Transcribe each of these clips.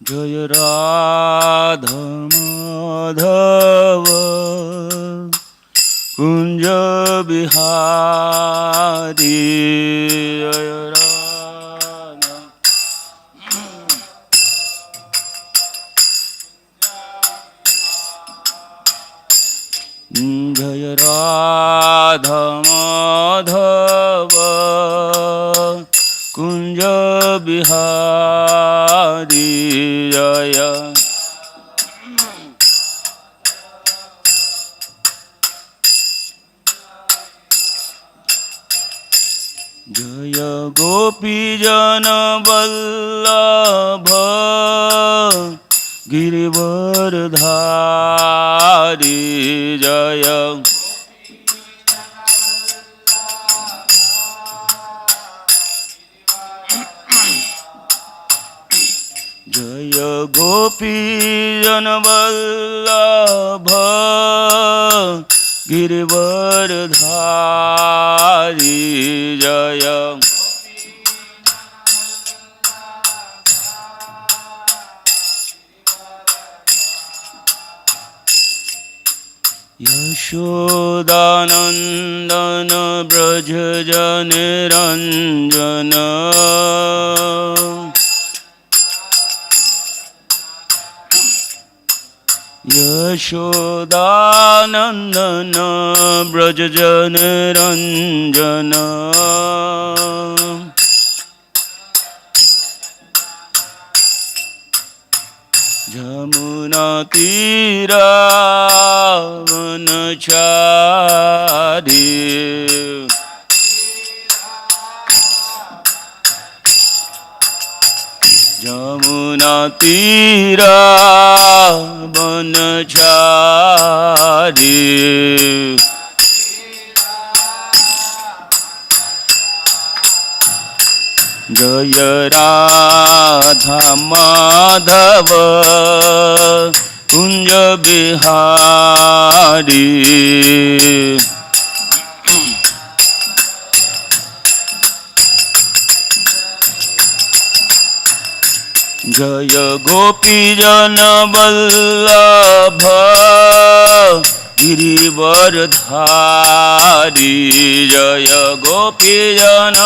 जय राधा माधव कुंज बिहारी जय राधा जय राधा माधव कुंज बिहारी जय जय गोपी जन वल्लभ गिरिवरधारी जय जय गोपी जन वल्लभ गिरिवरधारी जय यशोदानंदन ब्रज जन रंजन यशोदानंदन ब्रज जन रंजन जमुना तीरा वनचारी जमुना तीरा वनचारी जय राधा माधव कुंज बिहारी जय गोपी जन वल्लभ गिरिवरधारी जय गोपी जन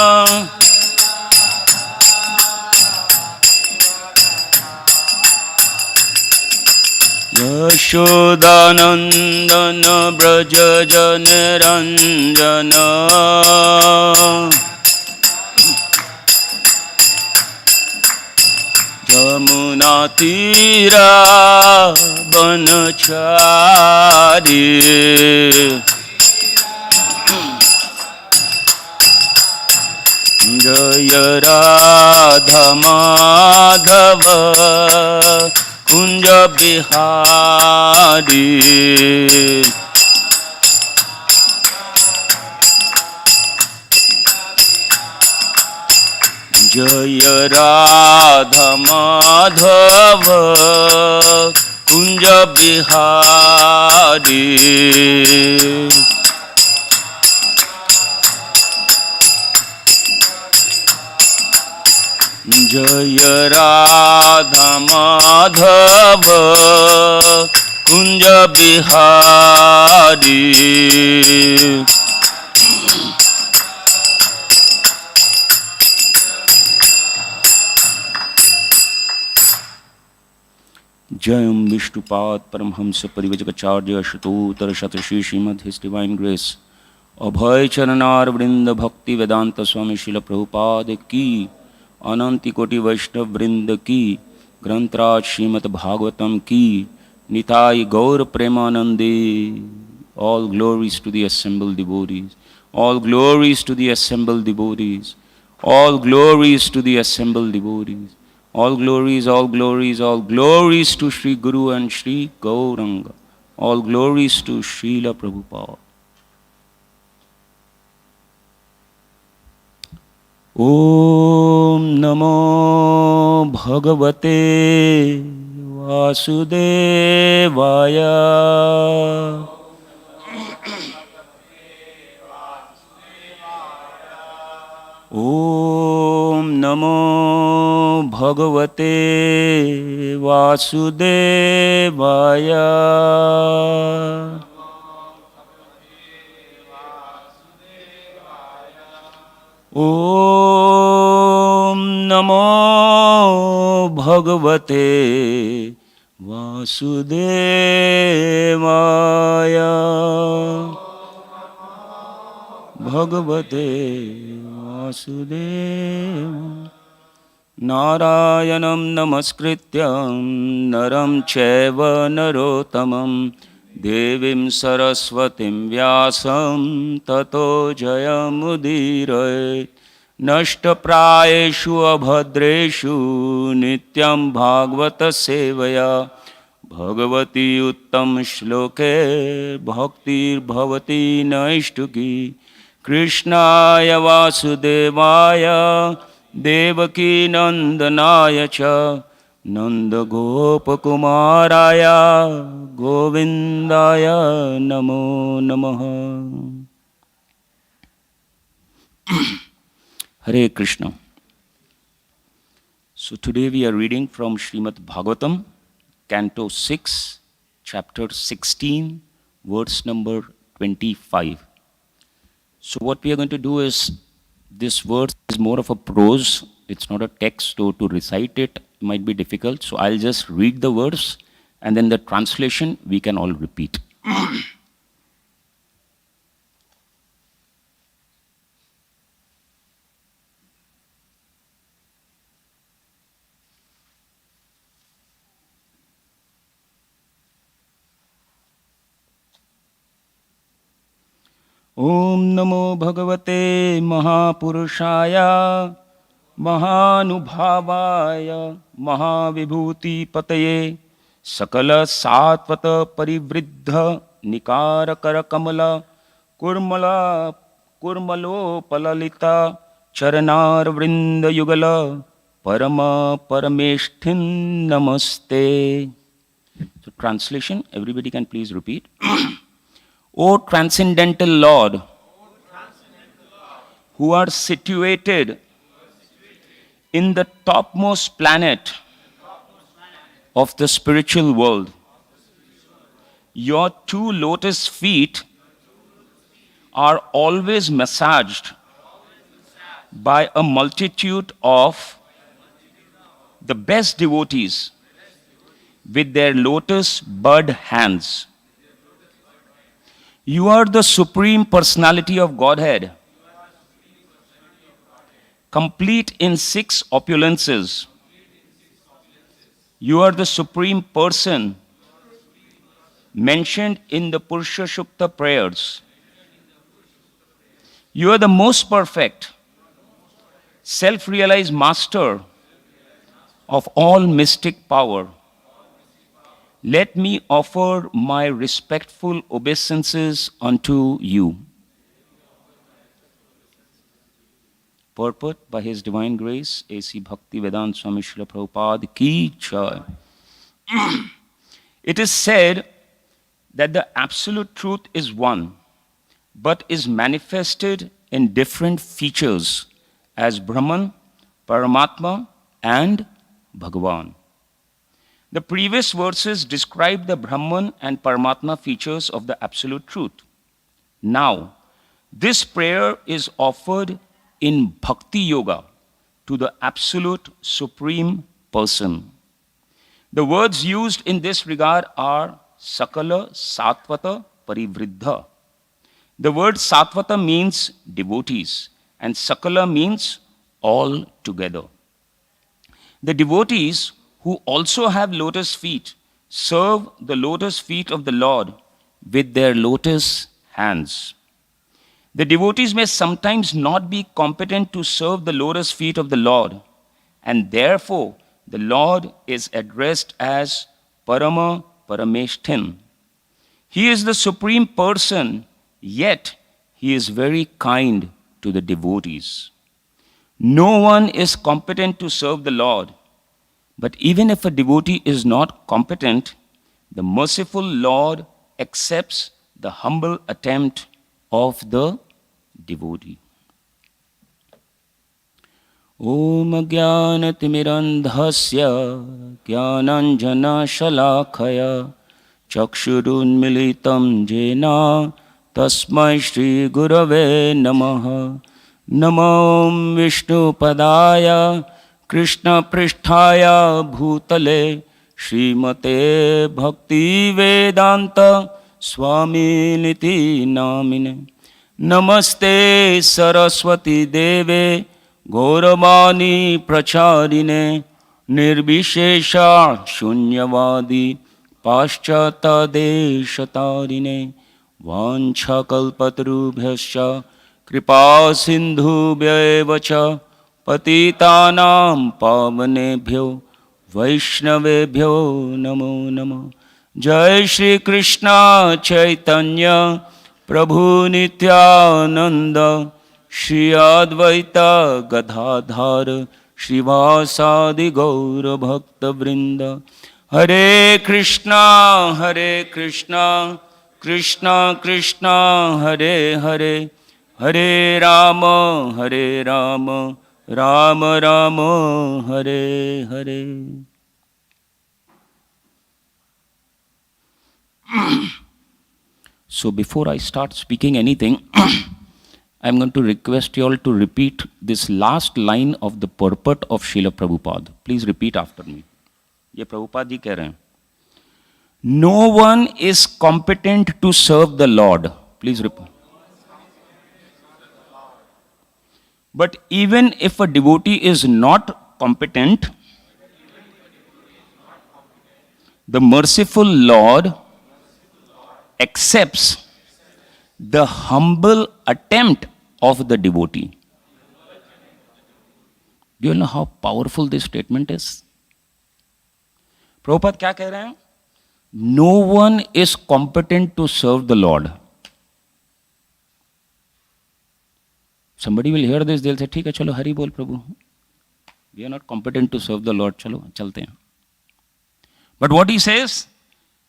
यशोदानंदन ब्रज जन रंजन जमुना तीरा वनचारी जय राधा माधव कुंज बिहारी जय राधा माधव कुंज बिहारी जय राधा माधव कुंज बिहारी जयम विष्णुपाद परमहंस परिव्रजकाचार्य शतोत्तर शतश्री श्रीमद His Divine Grace Abhay Charanaravinda भक्ति वेदांत स्वामी शिल प्रभुपाद की अनंति कोटि वैष्णव वृंद की ग्रंथराज श्रीमद् भागवतम की निताय गौर प्रेमानंदे all glories to the assembled devotees, all glories to the assembled devotees, all glories to the assembled devotees, all glories, all glories, all glories to Sri Guru and Sri Gauranga, all glories to Srila Prabhupada. Om Namo Bhagavate Vasudevaya. Om Namo Bhagavate Vasudevaya. Om Namo Bhagavate Vasudevaya. Bhagavate Vasudevaya. Narayanam namaskrityam naram chaiva narottamam devim saraswatim vyasam tato jayamudirayet. Nashtaprayeshu abhadreshu nityam bhagavata sevaya. Bhagavati uttam shloke bhaktir bhavati naishtuki. Krishnaya Vasudevaya Devaki Nandanaya cha Nanda Gopakumaraya Govindaya Namo Namaha. Hare Krishna. So today we are reading from Srimad Bhagavatam, Canto 6, Chapter 16, verse number 25. So what we are going to do is, this verse is more of a prose, it's not a text, so to recite it might be difficult. So I'll just read the verse and then the translation we can all repeat. Om Namo Bhagavate Mahapurushaya Mahanubhavaya Mahavibhuti Pataye Sakala Satvata Parivriddha Nikarakara Kamala Kurmalo Palalita Charanar Vrinda Yugala Parama Parameshtin Namaste. So translation, everybody can please repeat. O transcendental Lord, who are situated in the topmost planet of the spiritual world, your two lotus feet are always massaged by a multitude of the best devotees with their lotus bud hands. You are the Supreme Personality of Godhead, complete in 6 opulences. You are the Supreme Person mentioned in the Purusha Shukta prayers. You are the most perfect, self-realized master of all mystic power. Let me offer my respectful obeisances unto you. Purport by His Divine Grace, A.C. Bhaktivedanta Swami Srila Prabhupada Ki Jai. It is said that the absolute truth is one, but is manifested in different features as Brahman, Paramatma, and Bhagavan. The previous verses describe the Brahman and Paramatma features of the absolute truth. Now, this prayer is offered in Bhakti Yoga to the absolute Supreme Person. The words used in this regard are Sakala Satvata Parivriddha. The word Satvata means devotees and Sakala means all together. The devotees who also have lotus feet serve the lotus feet of the Lord with their lotus hands. The devotees may sometimes not be competent to serve the lotus feet of the Lord, and therefore the Lord is addressed as Parama Parameshtin. He is the Supreme Person, yet He is very kind to the devotees. No one is competent to serve the Lord. But even if a devotee is not competent, the merciful Lord accepts the humble attempt of the devotee. ॐ ज्ञानतिमिरन्धस्य ज्ञानाञ्जनशलाखया चक्षुरुन्मिलितं येन तस्मै श्रीगुरवे नमः। नमो विष्णुपदाय कृष्णपृष्ठाय भूतले श्रीमते भक्तिवेदान्त स्वामिनिति नामिने। नमस्ते सरस्वती देवे गौरवाणी प्रचारिणे निर्विशेष शून्यवादी पाश्चात्यदेशतारिणे वाञ्छाकल्पतरुभ्यश्च कृपा सिन्धुभ्यैव च पतितानां पावनेभ्यो वैष्णवेभ्यो नमो नमः। जय श्री कृष्ण चैतन्य प्रभु नित्यानंद श्री अद्वैत गदाधर श्रीवासादि गौर भक्त वृंद। हरे कृष्णा कृष्णा कृष्णा हरे हरे, हरे Ram Ram Ram Hare Hare. So before I start speaking anything, I'm going to request you all to repeat this last line of the purport of Srila Prabhupada. Please repeat after me. ये प्रभुपाद जी कह रहे हैं, No one is competent to serve the Lord. Please repeat. But even if a devotee is not competent, the merciful Lord accepts the humble attempt of the devotee. Do you know how powerful this statement is? Prabhupada क्या कह रहे हैं? No one is competent to serve the Lord. Somebody will hear this, they'll say, ठीक है चलो हरि बोल प्रभु. We are not competent to serve the Lord, चलो चलते हैं. But what he says,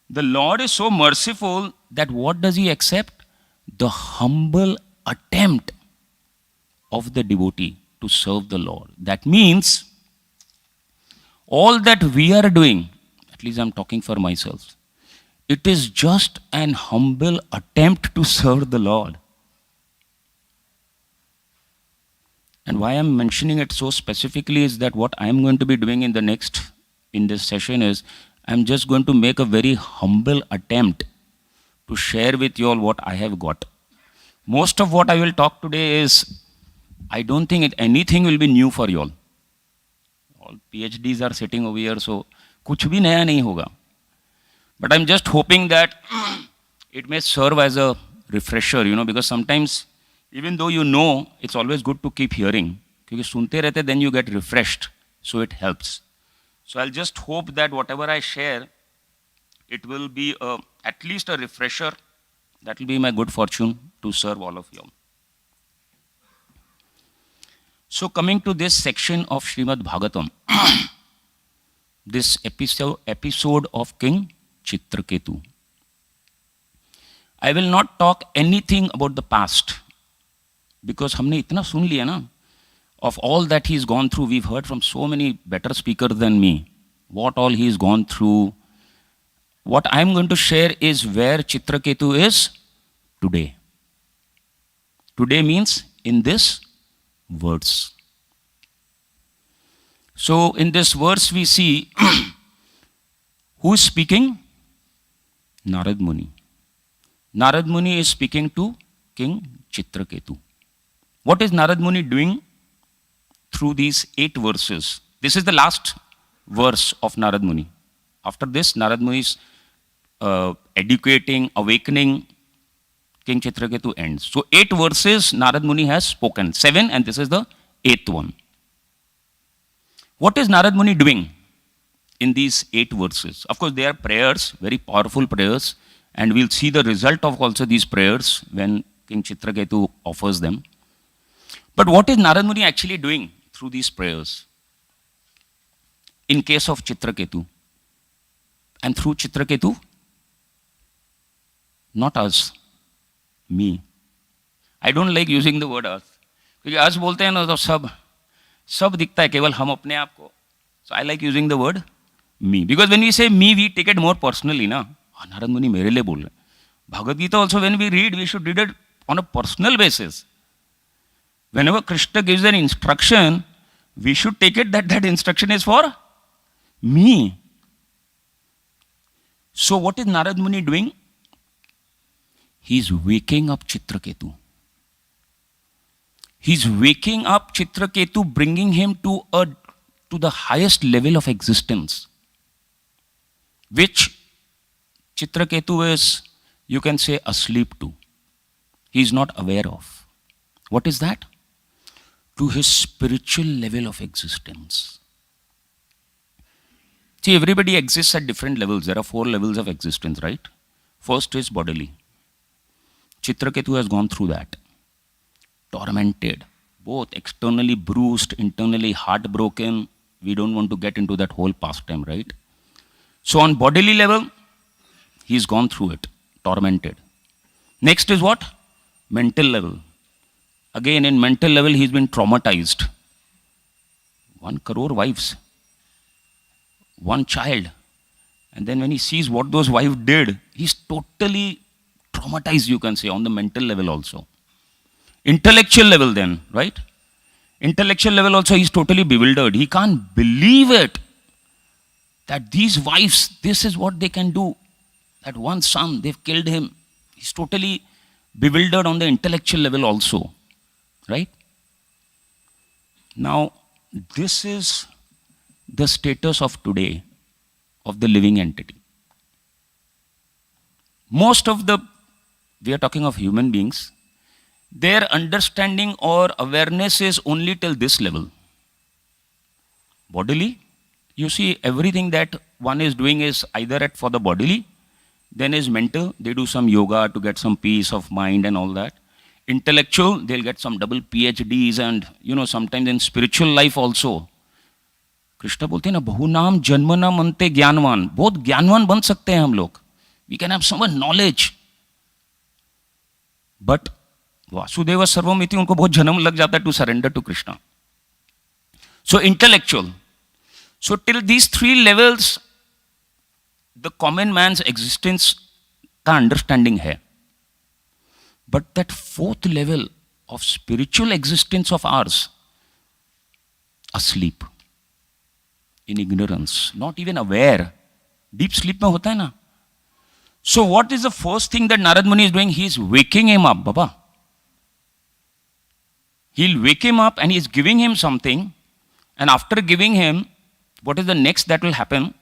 the Lord is so merciful that what does he accept? The humble attempt of the devotee to serve the Lord. That means all that we are doing, at least I'm talking for myself, it is just an humble attempt to serve the Lord. And why I'm mentioning it so specifically is that what I'm going to be doing in this session is, I'm just going to make a very humble attempt to share with you all what I have got. Most of what I will talk today is, I don't think anything will be new for you all. All PhDs are sitting over here, so kuch bhi naya nahi hoga. But I'm just hoping that it may serve as a refresher, because sometimes, even though you know, it's always good to keep hearing. Because sunte rehte, then you get refreshed, so it helps. So I'll just hope that whatever I share, it will be at least a refresher. That will be my good fortune to serve all of you. So coming to this section of Srimad Bhagavatam, this episode of King Chitraketu. I will not talk anything about the past, because हमने इतना सुन लिया ना, of all that he's gone through. We've heard from so many better speakers than me, what all he's gone through. What I'm going to share is where Chitraketu is today. Today means in this verse. So in this verse we see who is speaking? Narad Muni. Narad Muni is speaking to King Chitraketu. What is Narad Muni doing through these 8 verses? This is the last verse of Narad Muni. After this, Narad Muni is educating, awakening. King Chitraketu ends. So 8 verses Narad Muni has spoken. 7, and this is the 8th one. What is Narad Muni doing in these 8 verses? Of course, they are prayers, very powerful prayers, and we'll see the result of also these prayers when King Chitraketu offers them. But what is Narad Muni actually doing through these prayers? In case of Chitraketu, and through Chitraketu, not us, me. I don't like using the word us. क्योंकि us बोलते हैं ना तो सब सब दिखता है, केवल हम अपने आप को. So I like using the word me. Because when we say me, we take it more personally, na? Narad Muni mere liye bol rahe. Bhagavad Gita also, when we read, we should read it on a personal basis. Whenever Krishna gives an instruction, we should take it that that instruction is for me. So what is Narad Muni doing? He is waking up Chitraketu. He is waking up Chitraketu, bringing him to the highest level of existence, which Chitraketu is, you can say, asleep to. He is not aware of. What is that? To his spiritual level of existence. See, everybody exists at different levels. There are 4 levels of existence, right? First is bodily. Chitraketu has gone through that. Tormented, both externally bruised, internally heartbroken. We don't want to get into that whole pastime, right? So on bodily level, he's gone through it, tormented. Next is what? Mental level. Again, in mental level, he's been traumatized. 1 crore wives, 1 child. And then when he sees what those wives did, he's totally traumatized, you can say, on the mental level also. Intellectual level then, right? Intellectual level also, he's totally bewildered. He can't believe it that these wives, this is what they can do. That one son, they've killed him. He's totally bewildered on the intellectual level also, right? Now, this is the status of today of the living entity. Most of we are talking of human beings, their understanding or awareness is only till this level. Bodily, you see, everything that one is doing is either for the bodily, then is mental, they do some yoga to get some peace of mind and all that. Intellectual, they'll get some double PhDs and, sometimes in spiritual life also. Krishna बोलते हैं ना, बहुनाम जन्मना मनते ज्ञानवान. बहुत ज्ञानवान बन सकते हैं हम लोग. We can have some knowledge. But Vasudev सर्वमिति, उनको बहुत जन्म लग जाता है to surrender to Krishna. So intellectual. So till these 3 levels, the common man's existence का understanding है. But that 4th level of spiritual existence of ours, asleep, in ignorance, not even aware. Deep sleep में होता है ना. So what is the first thing that Narad Muni is doing? He is waking him up, Baba. He'll wake him up and he is giving him something. And after giving him, what is the next that will happen?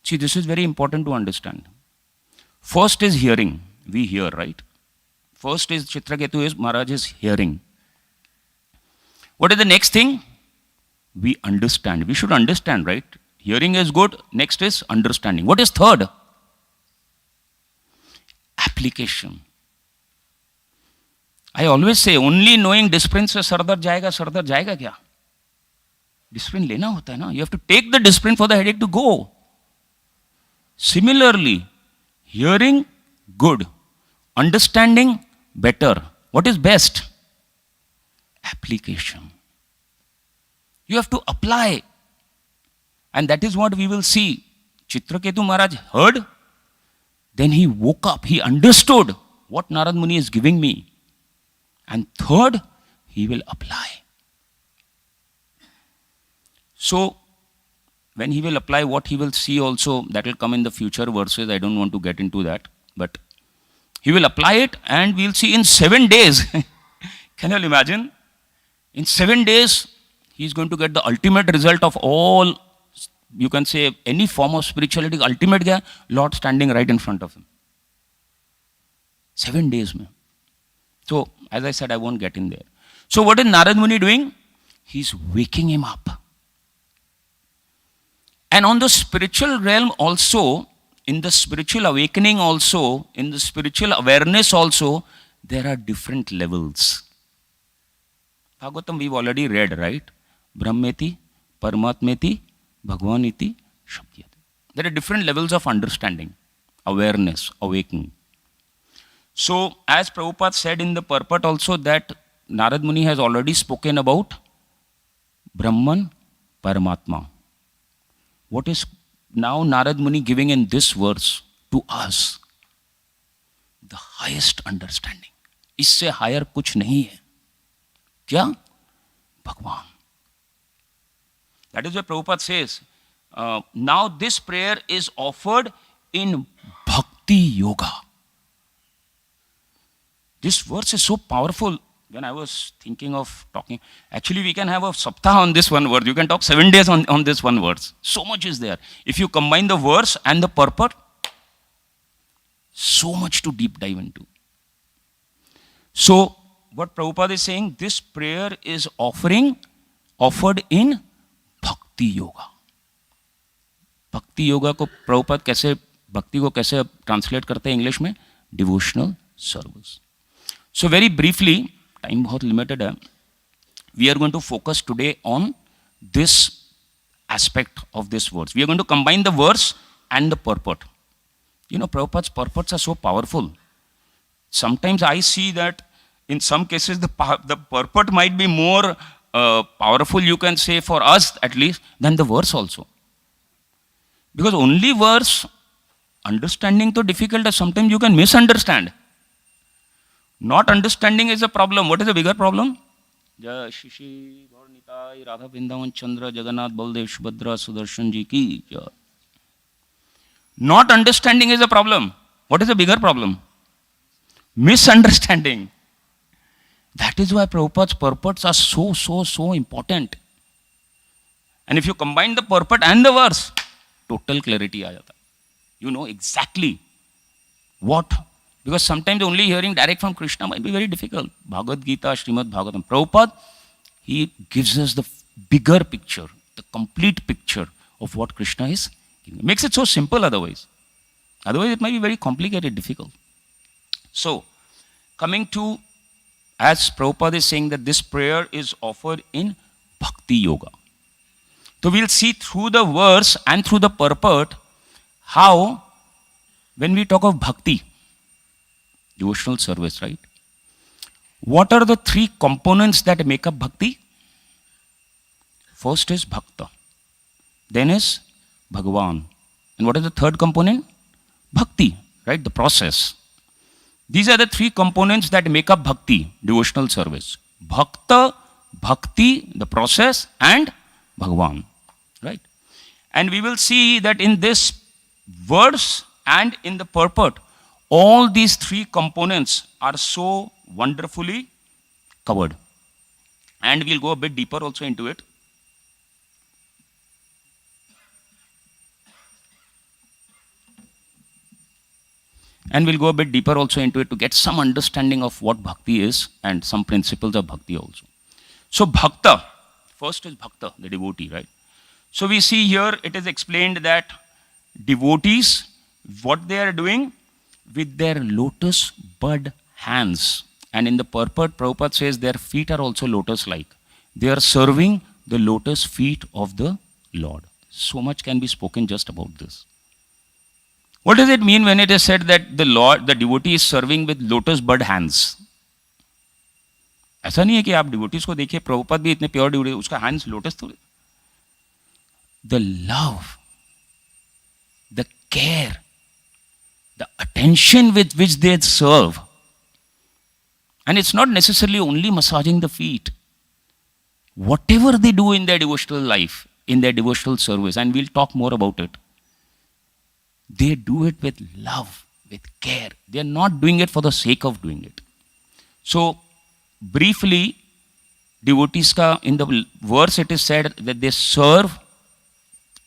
See, this is very important to understand. First is hearing. We hear, right? First is Chitraketu is Maharaj is hearing. What is the next thing? We understand. We should understand, right? Hearing is good. Next is understanding. What is third? Application. I always say, only knowing discipline से सरदर्द जाएगा क्या? Discipline लेना होता है ना. You have to take the discipline for the headache to go. Similarly, hearing, good. Understanding, better. What is best? Application. You have to apply. And that is what we will see. Chitraketu Maharaj heard, then he woke up. He understood what Narad Muni is giving me. And third, he will apply. So, when he will apply, what he will see also, that will come in the future verses. I don't want to get into that. But he will apply it and we'll see in 7 days. Can you imagine? In 7 days, he's going to get the ultimate result of all, you can say, any form of spirituality. Ultimate kya? Lord standing right in front of him. 7 days. Mein. So, as I said, I won't get in there. So, what is Narad Muni doing? He's waking him up. And on the spiritual realm also, in the spiritual awakening also, in the spiritual awareness also, there are different levels. Bhagavatam we've already read, right? Brahmeti, Paramatmeti, Bhagavaniti, Shabdyati. There are different levels of understanding, awareness, awakening. So, as Prabhupada said in the purport also that Narad Muni has already spoken about Brahman, Paramatma. What is now Narad Muni giving in this verse to us? The highest understanding. इससे higher कुछ नहीं है. क्या? Bhagwan. That is why Prabhupada says, now this prayer is offered in Bhakti Yoga. This verse is so powerful. When I was thinking of talking, actually we can have a saptah on this one verse. You can talk 7 days on this one verse. So much is there. If you combine the verse and the purport, so much to deep dive into. So, what Prabhupada is saying, this prayer is offered in Bhakti Yoga. Bhakti Yoga को Prabhupada कैसे, भक्ति को कैसे translate करते हैं English में? Devotional service. So very briefly, time बहुत limited है. We are going to focus today on this aspect of this verse. We are going to combine the verse and the purport. You know, Prabhupada's purports are so powerful. Sometimes I see that in some cases the purport might be more powerful, you can say, for us at least, than the verse also. Because only verse, understanding so difficult that sometimes you can misunderstand. Not understanding is a problem. What is the bigger problem? Jai Shishi Gaur Nitai Radha Vrindavan Chandra Jagannath Baldev Subhadra Sudarshan Ji ki jai. Not understanding is a problem. What is the bigger problem? Misunderstanding. That is why Prabhupada's purports are so important. And if you combine the purport and the verse, total clarity aa jata. You know exactly what. Because sometimes only hearing direct from Krishna might be very difficult. Bhagavad Gita, Srimad Bhagavatam. Prabhupada, he gives us the bigger picture, the complete picture of what Krishna is giving. It makes it so simple otherwise. Otherwise it might be very complicated, difficult. So, coming to, as Prabhupada is saying that this prayer is offered in Bhakti Yoga. So we'll see through the verse and through the purport how, when we talk of Bhakti, devotional service, right? What are the 3 components that make up Bhakti? First is Bhakta. Then is Bhagavan. And what is the third component? Bhakti, right? The process. These are the 3 components that make up Bhakti, devotional service. Bhakta, Bhakti, the process, and Bhagavan, right? And we will see that in this verse and in the purport, all these 3 components are so wonderfully covered. And we'll go a bit deeper also into it. And we'll go a bit deeper also into it to get some understanding of what Bhakti is and some principles of Bhakti also. So Bhakta, first is Bhakta, the devotee, right? So we see here it is explained that devotees, what they are doing with their lotus bud hands. And in the purport, Prabhupada says their feet are also lotus-like. They are serving the lotus feet of the Lord. So much can be spoken just about this. What does it mean when it is said that the Lord, the devotee is serving with lotus bud hands? ऐसा नहीं है कि आप devotees को देखिए, प्रभुपाद भी इतने pure devotee, उसका hands lotus थोड़े. The love, the care, the attention with which they serve. And it's not necessarily only massaging the feet. Whatever they do in their devotional life, in their devotional service, and we'll talk more about it, they do it with love, with care. They are not doing it for the sake of doing it. So, briefly, devotees ka, in the verse it is said that they serve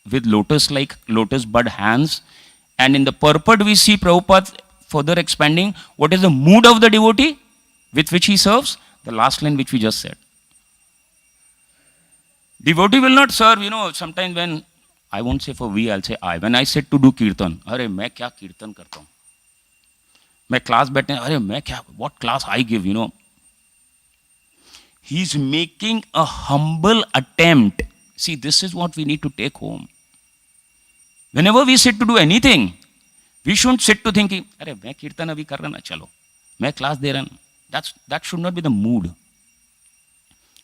with lotus-like, lotus bud hands. And in the purport we see Prabhupada further expanding what is the mood of the devotee with which he serves. The last line which we just said. Devotee will not serve, you know, sometimes when, I won't say for we, I'll say I. When I sit to do kirtan, अरे मैं क्या कीर्तन करता हूँ, मैं class बैठने, अरे मैं क्या, what class I give, you know. He's making a humble attempt. See, this is what we need to take home. Whenever we sit to do anything, we shouldn't sit to thinking, अरे मैं कीर्तन अभी कर रहा ना, चलो, मैं class दे रहा ना. That should not be the mood.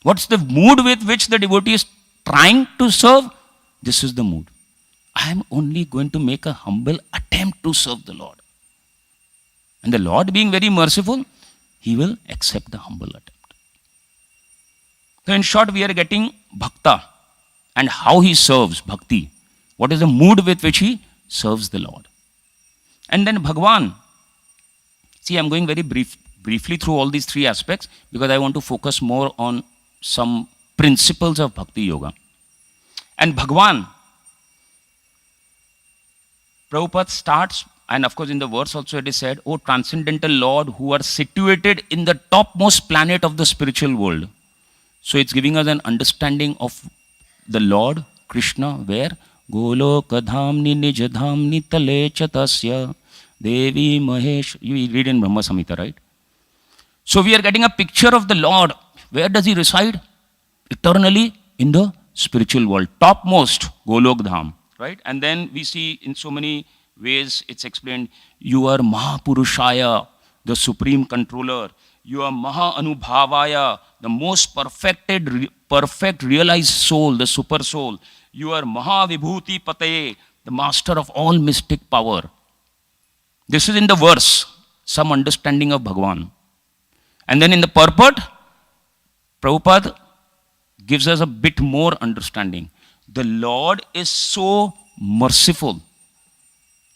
What's the mood with which the devotee is trying to serve, this is the mood. I am only going to make a humble attempt to serve the Lord. And the Lord being very merciful, He will accept the humble attempt. So in short, we are getting bhakta and how he serves bhakti. What is the mood with which he serves the Lord? And then Bhagwan. See, I'm going very briefly through all these three aspects because I want to focus more on some principles of bhakti yoga. And Bhagwan, Prabhupada starts, and of course in the verse also it is said, O transcendental Lord who are situated in the topmost planet of the spiritual world. So it's giving us an understanding of the Lord, Krishna, where Golokadhamni Nijadhamni Tale Chatasya Devi Mahesh. You read in Brahma Samhita, right? So we are getting a picture of the Lord. Where does he reside? Eternally in the spiritual world. Topmost, Golokdham, right? And then we see in so many ways it's explained, you are Mahapurushaya, the supreme controller. You are Maha Anubhavaya, the most perfect realized soul, the super soul. You are Maha Vibhuti Pataye, the master of all mystic power. This is in the verse, some understanding of Bhagwan. And then in the purport, Prabhupada gives us a bit more understanding. The Lord is so merciful.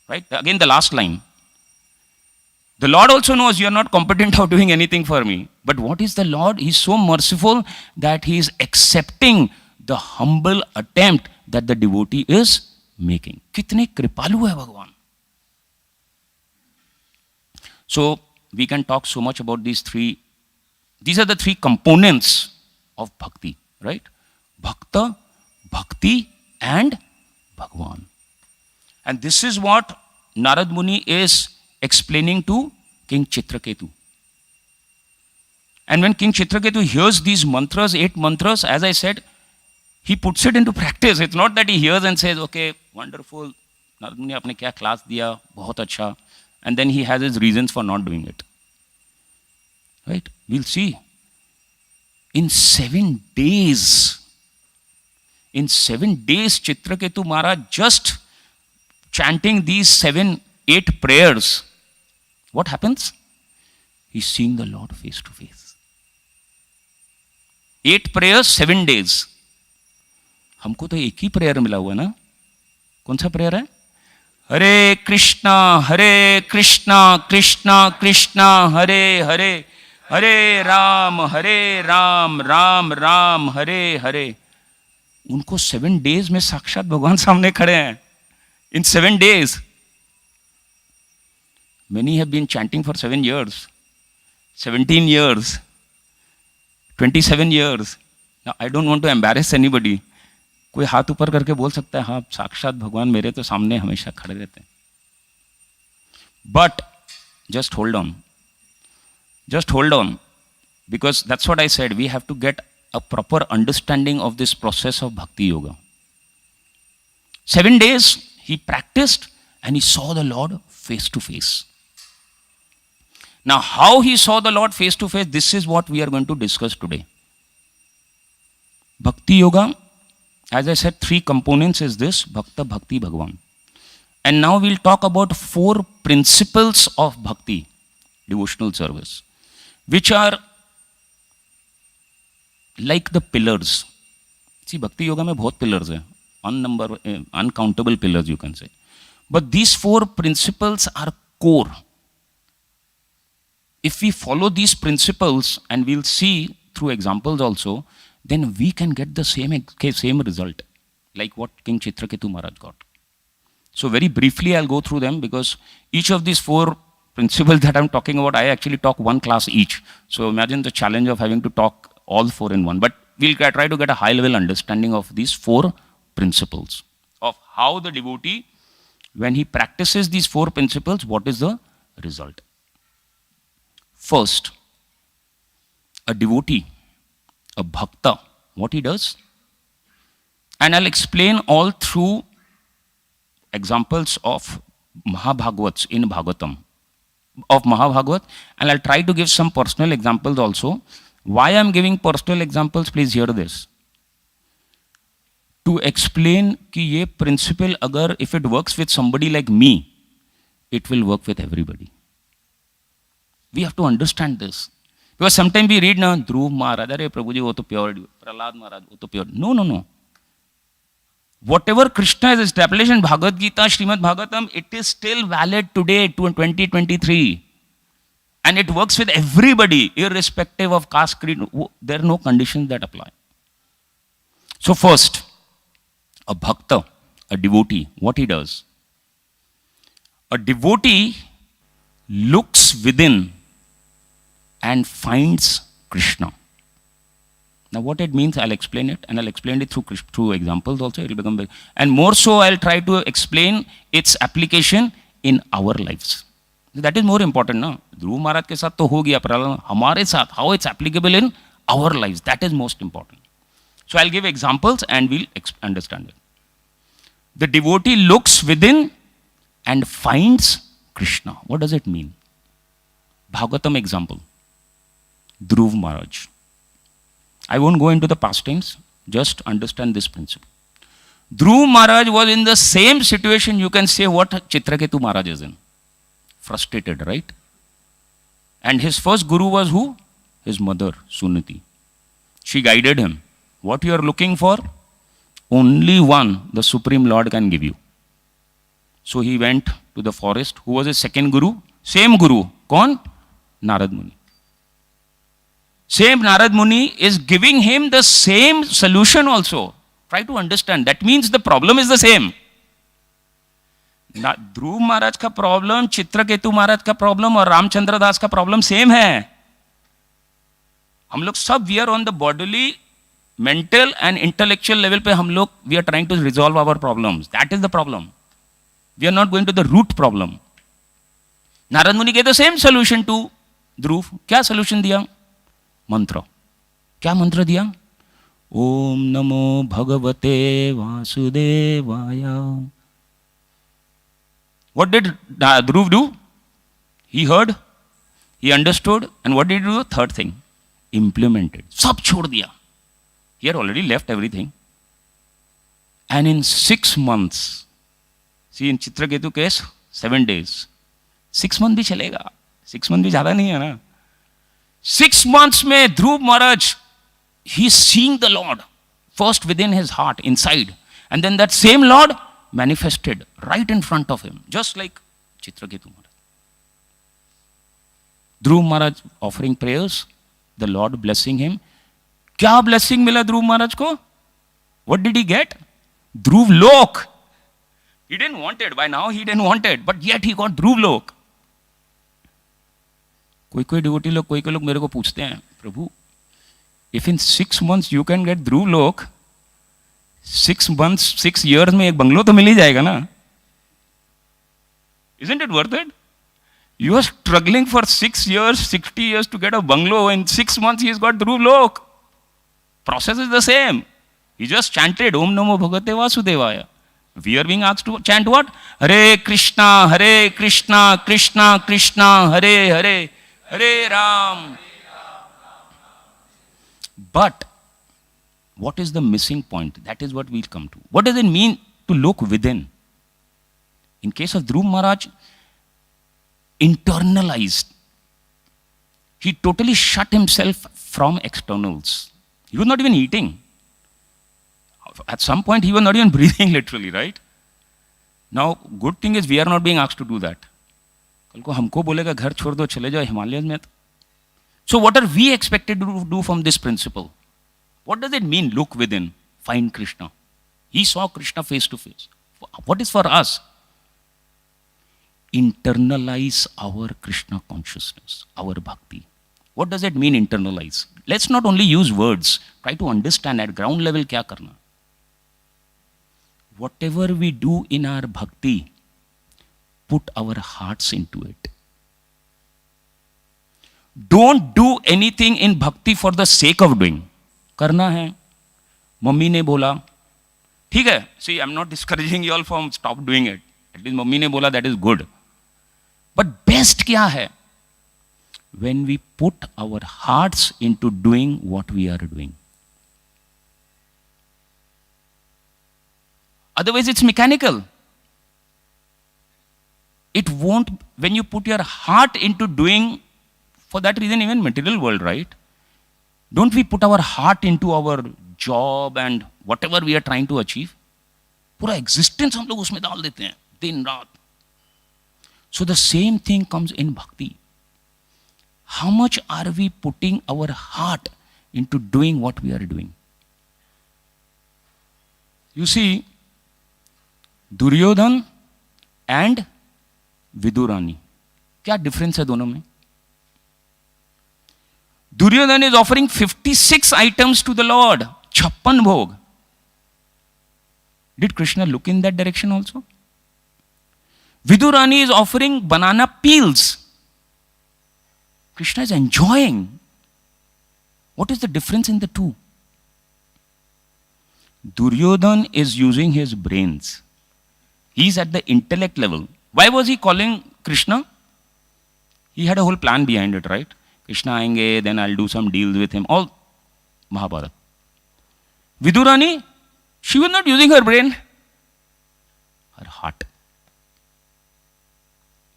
Right? Again, the last line. The Lord also knows you are not competent of doing anything for me. But what is the Lord? He is so merciful that he is accepting the humble attempt that the devotee is making. Kitne kripalu hai Bhagwan. So we can talk so much about these three. These are the three components of bhakti, right? Bhakta, bhakti, and Bhagwan. And this is what Narad Muni is explaining to King Chitraketu. And when King Chitraketu hears these mantras, 8 mantras, as I said, he puts it into practice. It's not that he hears and says, okay, wonderful, Narad Muni aapne kya class diya, bahut acha, and then he has his reasons for not doing it. Right? We'll see. In 7 days, Chitraketu Maharaj just chanting these 8 prayers, what happens? He's seeing the Lord face to face. 8 prayers, 7 days. हमको तो एक ही prayer मिला हुआ ना? कौन सा prayer है? हरे कृष्णा कृष्णा कृष्णा हरे हरे, हरे राम राम राम हरे हरे. उनको 7 days में साक्षात भगवान सामने खड़े हैं. In 7 days. Many have been chanting for 7 years, 17 years, 27 years. Now, I don't want to embarrass anybody. कोई हाथ ऊपर करके बोल सकता है, हाँ, साक्षात भगवान मेरे तो सामने हमेशा खड़े रहते हैं. But just hold on, because that's what I said. We have to get a proper understanding of this process of bhakti yoga. 7 days he practiced and he saw the Lord face to face. Now, how he saw the Lord face to face, this is what we are going to discuss today. Bhakti yoga, as I said, 3 components is this: Bhakta, Bhakti, Bhagwan. And now we'll talk about 4 principles of bhakti, devotional service, which are like the pillars. See, bhakti yoga mein bahut pillars hai. Uncountable pillars, you can say. But these 4 principles are core. If we follow these principles, and we'll see through examples also, then we can get the same result, like what King Chitraketu Maharaj got. So very briefly, I'll go through them, because each of these 4 principles that I'm talking about, I actually talk 1 class each. So imagine the challenge of having to talk all 4 in one. But we'll try to get a high-level understanding of these 4 principles, of how the devotee, when he practices these 4 principles, what is the result. First, a devotee, a bhakta, what he does, and I'll explain all through examples of Mahabhagavats in Bhagavatam, of Mahabhagavat, and I'll try to give some personal examples also. Why I'm giving personal examples, please hear this. to explain कि ये principle अगर if it works with somebody like me, it will work with everybody. We have to understand this. Because sometimes we read ना ध्रुव महाराज, अरे प्रभु जी वो तो pure, Prahlad महाराज वो तो pure. No, no, no. Whatever Krishna has established in Bhagavad Gita, Srimad Bhagavatam, it is still valid today to 2023. And it works with everybody, irrespective of caste, creed. There are no conditions that apply. So first, a bhakta, a devotee, what he does? A devotee looks within and finds Krishna. Now what it means, I'll explain it, and I'll explain it through examples also. It will become very, and more so I'll try to explain its application in our lives. That is more important, ना? ध्रुव महाराज के साथ तो हो गया, प्रहलाद हमारे साथ, how it's applicable in our lives, that is most important. So I'll give examples and we'll understand it. The devotee looks within and finds Krishna. What does it mean? Bhagavatam example. Dhruv Maharaj. I won't go into the past tense, just understand this principle. Dhruv Maharaj was in the same situation, you can say, what Chitraketu Maharaj is in. Frustrated, right? And his first guru was who? His mother, Suniti. She guided him. What you are looking for? Only one the Supreme Lord can give you. So he went to the forest. Who was his second guru? Same guru. Kaun? Narad Muni. Same Narad Muni is giving him the same solution also. Try to understand. That means the problem is the same. ध्रुव महाराज का problem, Chitraketu महाराज का problem और रामचंद्र दास का problem same है. हम लोग सब we are on the bodily, mental and intellectual level पे हम लोग we are trying to resolve our problems. That is the problem. We are not going to the root problem. Narad Muni के the same solution to Dhruv. क्या solution दिया? मंत्र. क्या मंत्र दिया? ओम नमो भगवते वासुदेवाय. What did Dhruv do? He heard, he understood, and what did he do? Third thing, implemented. Sab chhod diya. He had already left everything. And in 6 months, see in Chitraketu case, 7 days. 6 months bhi chalega. 6 months bhi zyada nahi hai na. 6 months mein Dhruv Maharaj, he's seeing the Lord first within his heart, inside. And then that same Lord manifested right in front of him, just like Chitraketu Maharaj. Dhruv Maharaj offering prayers, the Lord blessing him. Kya blessing mila Dhruv Maharaj ko? What did he get? Dhruv Lok. He didn't want it. By now he didn't want it, but yet he got Dhruv Lok. कोई devotee लोग, कोई लोग मेरे को पूछते हैं, प्रभु, if in 6 months you can get Dhruv Lok, 6 months, 6 years में एक बंगलो तो मिल ही जाएगा ना? Isn't it worth it? You are struggling for 6 years, 60 years to get a bungalow. In 6 months he has got Dhruv Lok. Process is the same. He just chanted Om Namo Bhagavate Vasudevaya. We are being asked to chant what? Hare Krishna, Hare Krishna, Krishna Krishna, Hare Hare, Hare Ram. But what is the missing point? That is what we'll come to. What does it mean to look within? In case of Dhruv Maharaj, internalized. He totally shut himself from externals. He was not even eating. At some point, he was not even breathing literally, right? Now, good thing is we are not being asked to do that. कल को हमको बोलेगा घर छोड़ दो, चले जाओ हिमालय में. So what are we expected to do from this principle? What does it mean, look within, find Krishna? He saw Krishna face to face. What is for us? Internalize our Krishna consciousness, our bhakti. What does it mean, internalize? Let's not only use words. Try to understand at ground level kya karna. Whatever we do in our bhakti, put our hearts into it. Don't do anything in bhakti for the sake of doing. करना है, mummy ने बोला, ठीक है. See, I'm not discouraging you all from stop doing it. At least mummy ने बोला, that is good. But best क्या है? When we put our hearts into doing what we are doing. Otherwise, it's mechanical. It won't, when you put your heart into doing, for that reason, even material world, right? Don't we put our heart into our job and whatever we are trying to achieve? पूरा existence हम लोग उसमें डाल देते हैं, दिन रात. So the same thing comes in bhakti. How much are we putting our heart into doing what we are doing? You see, Duryodhan and Vidurani, क्या difference है दोनों में? Duryodhan is offering 56 items to the Lord, 56 bhog. Did Krishna look in that direction also? Vidurani is offering banana peels. Krishna is enjoying. What is the difference in the two? Duryodhan is using his brains. He is at the intellect level. Why was he calling Krishna? He had a whole plan behind it, right? Krishna aayenge, then I'll do some deals with him. All Mahabharata. Vidurani, she was not using her brain, her heart.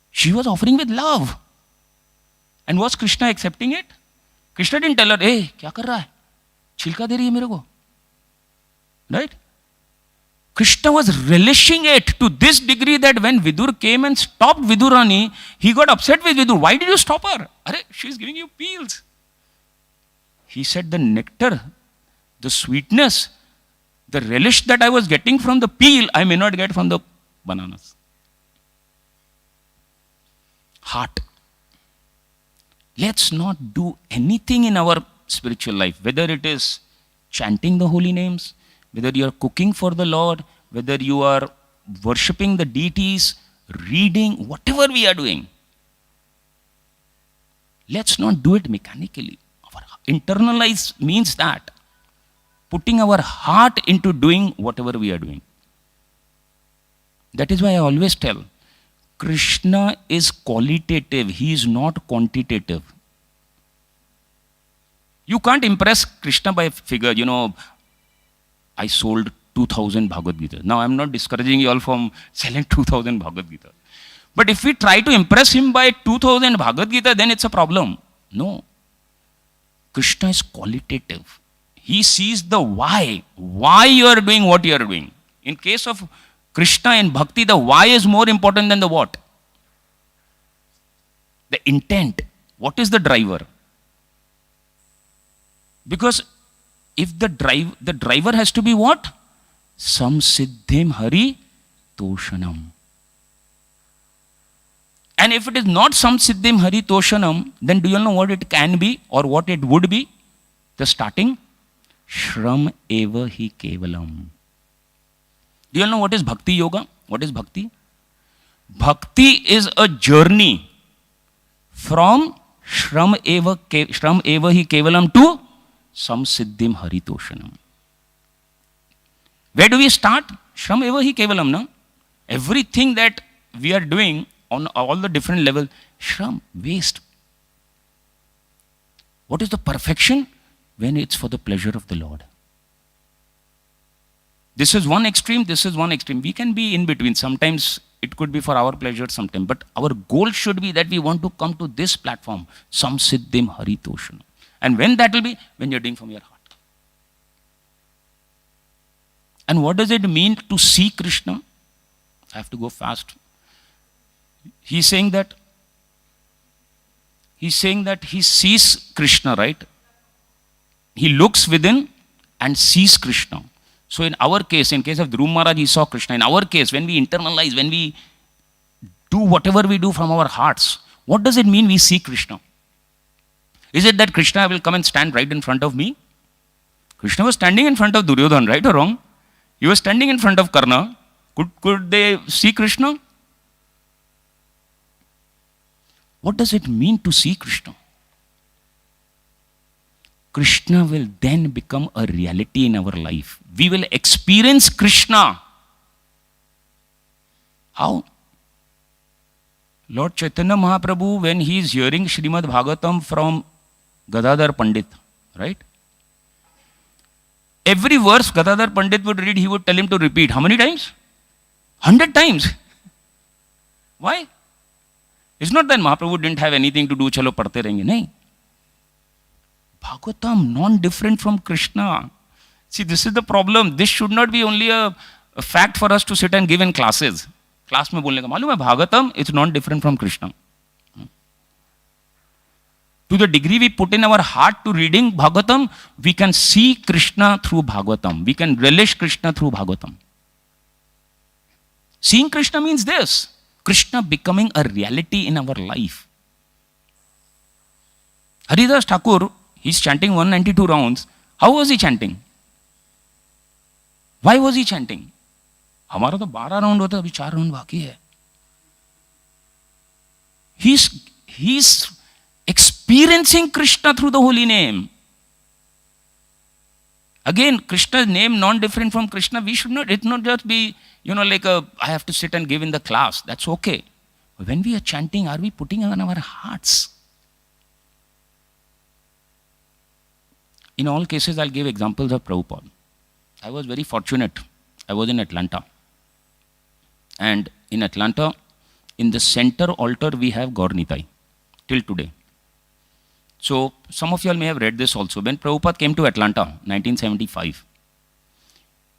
She was offering with love. And was Krishna accepting it? Krishna didn't tell her, hey, kya kar raha hai? Chilka de rahi hai mere ko. Right? Krishna was relishing it to this degree that when Vidur came and stopped Vidurani, he got upset with Vidur. Why did you stop her? Are, she's giving you peels. He said the nectar, the sweetness, the relish that I was getting from the peel, I may not get from the bananas. Heart. Let's not do anything in our spiritual life, whether it is chanting the holy names, whether you are cooking for the Lord, whether you are worshipping the deities, reading, whatever we are doing. Let's not do it mechanically. Our internalize means that putting our heart into doing whatever we are doing. That is why I always tell, Krishna is qualitative, he is not quantitative. You can't impress Krishna by figure, I sold 2000 Bhagavad Gita. Now I'm not discouraging you all from selling 2000 Bhagavad Gita. But if we try to impress him by 2000 Bhagavad Gita, then it's a problem. No. Krishna is qualitative. He sees the why you are doing what you are doing. In case of Krishna and Bhakti, the why is more important than the what. The intent. What is the driver? Because if the driver has to be what? Samsiddhim Hari Toshanam. And if it is not Samsiddhim Hari Toshanam, then do you know what it can be or what it would be? The starting, Shram Eva Hi Kevalam. Do you know what is Bhakti Yoga? What is Bhakti? Bhakti is a journey from Shram Eva Hi Kevalam to Samsiddhim Hari Toshanam. Where do we start? Shram Eva Hi Kevalam, no? Everything that we are doing on all the different levels, Shram, waste. What is the perfection? When it's for the pleasure of the Lord. This is one extreme, this is one extreme. We can be in between. Sometimes it could be for our pleasure, sometimes. But our goal should be that we want to come to this platform, Samsiddhim Hari Toshanam. And when that will be? When you're doing from your heart. And what does it mean to see Krishna? I have to go fast. He's saying that he sees Krishna, right? He looks within and sees Krishna. So in our case, in case of Dhruv Maharaj, he saw Krishna. In our case, when we internalize, when we do whatever we do from our hearts, what does it mean we see Krishna? Is it that Krishna will come and stand right in front of me? Krishna was standing in front of Duryodhan, right or wrong? He was standing in front of Karna. Could they see Krishna? What does it mean to see Krishna? Krishna will then become a reality in our life. We will experience Krishna. How? Lord Chaitanya Mahaprabhu, when he is hearing Srimad Bhagavatam from Gadadhar Pandit, right? every verse Gadadhar Pandit would read, he would tell him to repeat. How many times? 100 times. Why? It's not that Mahaprabhu didn't have anything to do, chalo padhte rahenge. Nahin. Bhagavatam, non-different from Krishna. See, this is the problem. This should not be only a fact for us to sit and give in classes. Class mein bolne ka malum hai, Bhagavatam, it's non-different from Krishna. To the degree we put in our heart to reading Bhagavatam, we can see Krishna through Bhagavatam. We can relish Krishna through Bhagavatam. Seeing Krishna means this, Krishna becoming a reality in our life. Haridas Thakur, he's chanting 192 rounds. How was he chanting? Why was he chanting? हमारा तो 12 round होता है, अभी 4 round बाकी है. He's experiencing Krishna through the holy name. Again, Krishna's name non-different from Krishna. We should not, it not just be, like I have to sit and give in the class. That's okay. But when we are chanting, are we putting on our hearts? In all cases, I'll give examples of Prabhupada. I was very fortunate. I was in Atlanta. And in Atlanta, in the center altar, we have Gaur Nitai till today. So, some of you all may have read this also. When Prabhupada came to Atlanta, 1975,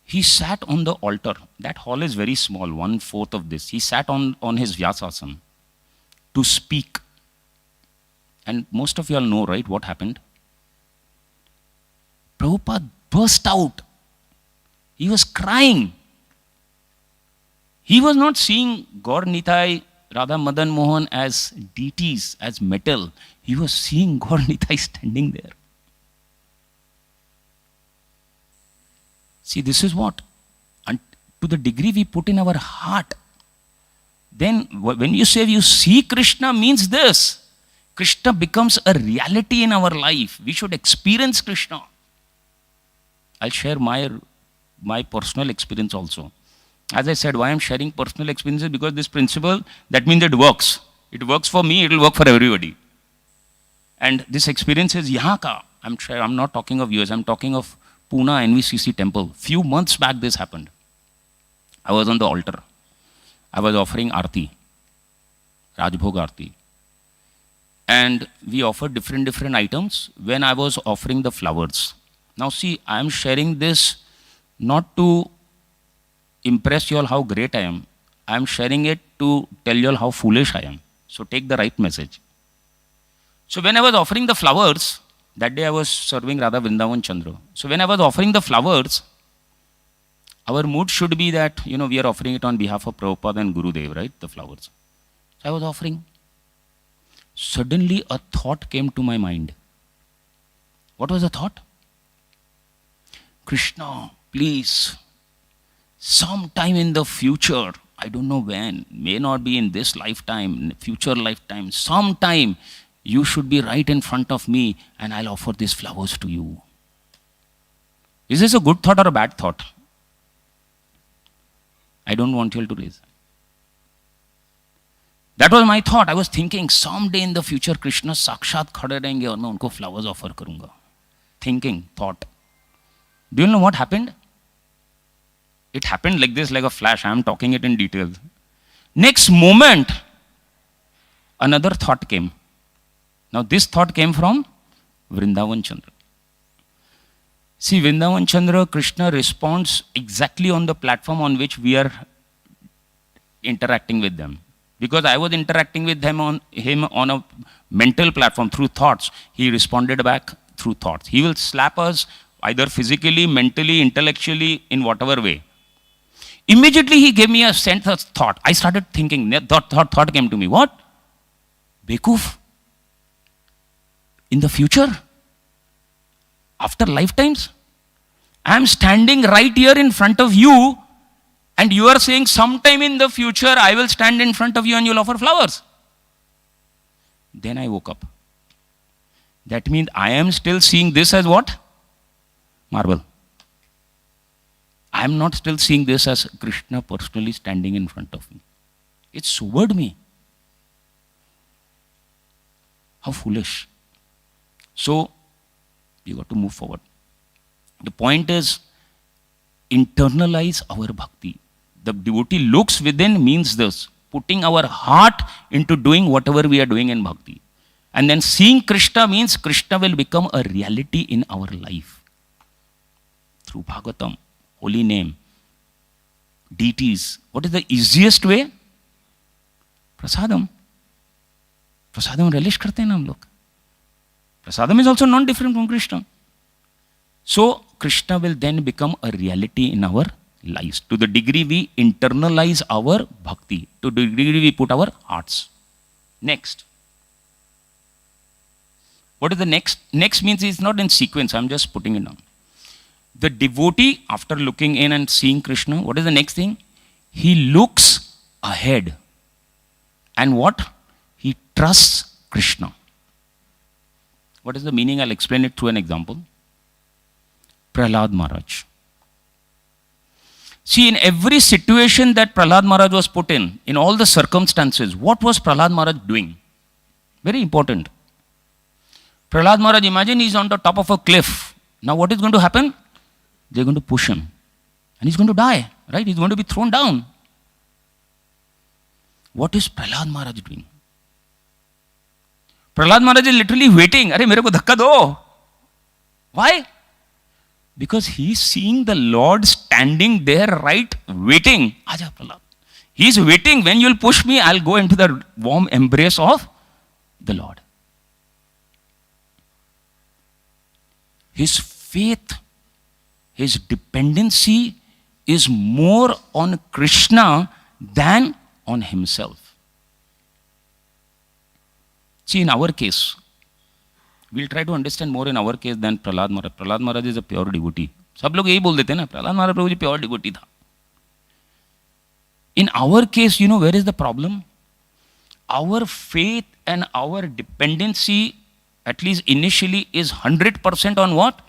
he sat on the altar. That hall is very small, 1/4 of this. He sat on his Vyasasana to speak. And most of you all know, right, what happened? Prabhupada burst out. He was crying. He was not seeing Gaur Nitai, Radha Madan Mohan as deities, as metal. He was seeing Gaur Nitai standing there. See, this is what, and to the degree we put in our heart, then when you say you see Krishna means this, Krishna becomes a reality in our life. We should experience Krishna. I'll share my personal experience also. As I said, why I'm sharing personal experiences? Because this principle, that means it works. It works for me, it will work for everybody. And this experience is yahan ka. I'm not talking of US, I'm talking of Pune NVCC temple. Few months back this happened. I was on the altar. I was offering Aarti, Rajbhog Aarti. And we offered different items when I was offering the flowers. Now see, I am sharing this not to impress you all how great I am. I am sharing it to tell you all how foolish I am. So take the right message. So when I was offering the flowers, that day I was serving Radha Vrindavan Chandra. So when I was offering the flowers, our mood should be that, we are offering it on behalf of Prabhupada and Gurudev, right? The flowers. So I was offering. Suddenly a thought came to my mind. What was the thought? Krishna, please, sometime in the future, I don't know when, may not be in this lifetime, future lifetime, sometime you should be right in front of me and I'll offer these flowers to you. Is this a good thought or a bad thought? I don't want you all to raise. That was my thought. I was thinking, someday in the future, Krishna sakshat khade rahenge aur main unko flowers offer karunga. Thinking, thought. Do you know what happened? It happened like this, like a flash. I am talking it in detail. Next moment, another thought came. Now this thought came from Vrindavan Chandra. See, Vrindavan Chandra, Krishna responds exactly on the platform on which we are interacting with them. Because I was interacting with him on a mental platform through thoughts. He responded back through thoughts. He will slap us either physically, mentally, intellectually, in whatever way. Immediately he gave me a sense of thought. I started thinking, thought came to me. What? Bekoof? In the future? After lifetimes? I am standing right here in front of you and you are saying sometime in the future I will stand in front of you and you will offer flowers. Then I woke up. That means I am still seeing this as what? Marble. I am not still seeing this as Krishna personally standing in front of me. It sobered me. How foolish. So, you got to move forward. The point is, internalize our bhakti. The devotee looks within means this, putting our heart into doing whatever we are doing in bhakti. And then seeing Krishna means Krishna will become a reality in our life. Through Bhagavatam, holy name, deities. What is the easiest way? Prasadam. Prasadam relish karte hain hum log. Prasadam is also not different from Krishna. So Krishna will then become a reality in our lives. To the degree we internalize our bhakti, to the degree we put our hearts. Next. What is the next? Next means it's not in sequence, I'm just putting it down. The devotee, after looking in and seeing Krishna, what is the next thing? He looks ahead. And what? He trusts Krishna. What is the meaning? I'll explain it through an example. Prahlad Maharaj. See, in every situation that Prahlad Maharaj was put in all the circumstances, what was Prahlad Maharaj doing? Very important. Prahlad Maharaj, imagine he's on the top of a cliff. Now what is going to happen? They're going to push him. And he's going to die, right? He's going to be thrown down. What is Prahlad Maharaj doing? Prahlad Maharaj is literally waiting. Arey, mere ko dhakka do. Why? Because he's seeing the Lord standing there, right, waiting. Aja Prahlad. He's waiting. When you'll push me, I'll go into the warm embrace of the Lord. His faith, his dependency is more on Krishna than on himself. See, in our case, we'll try to understand more in our case than Prahlad Maharaj. Prahlad Maharaj is a pure devotee. सब लोग यही बोल देते हैं ना, प्रहलाद महाराज प्रभु जी pure devotee था. In our case, you know where is the problem? Our faith and our dependency, at least initially, is 100% on what?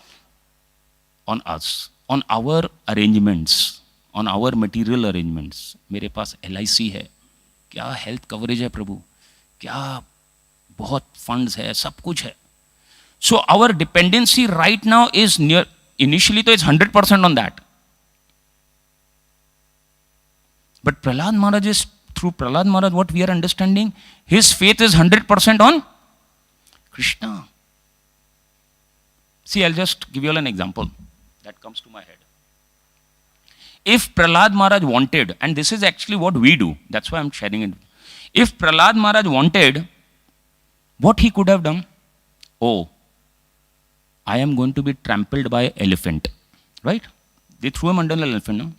On us, on our arrangements, on our material arrangements. मेरे पास LIC है, क्या health coverage है प्रभु, क्या बहुत funds है, सब कुछ है. So our dependency right now is near, initially तो it's 100% on that. But Prahlad Maharaj is, through Prahlad Maharaj, what we are understanding, his faith is 100% on Krishna. See, I'll just give you all an example that comes to my head. If Prahlad Maharaj wanted, and this is actually what we do, that's why I'm sharing it. If Prahlad Maharaj wanted, what he could have done? Oh, I am going to be trampled by an elephant, right? They threw him under an elephant, no?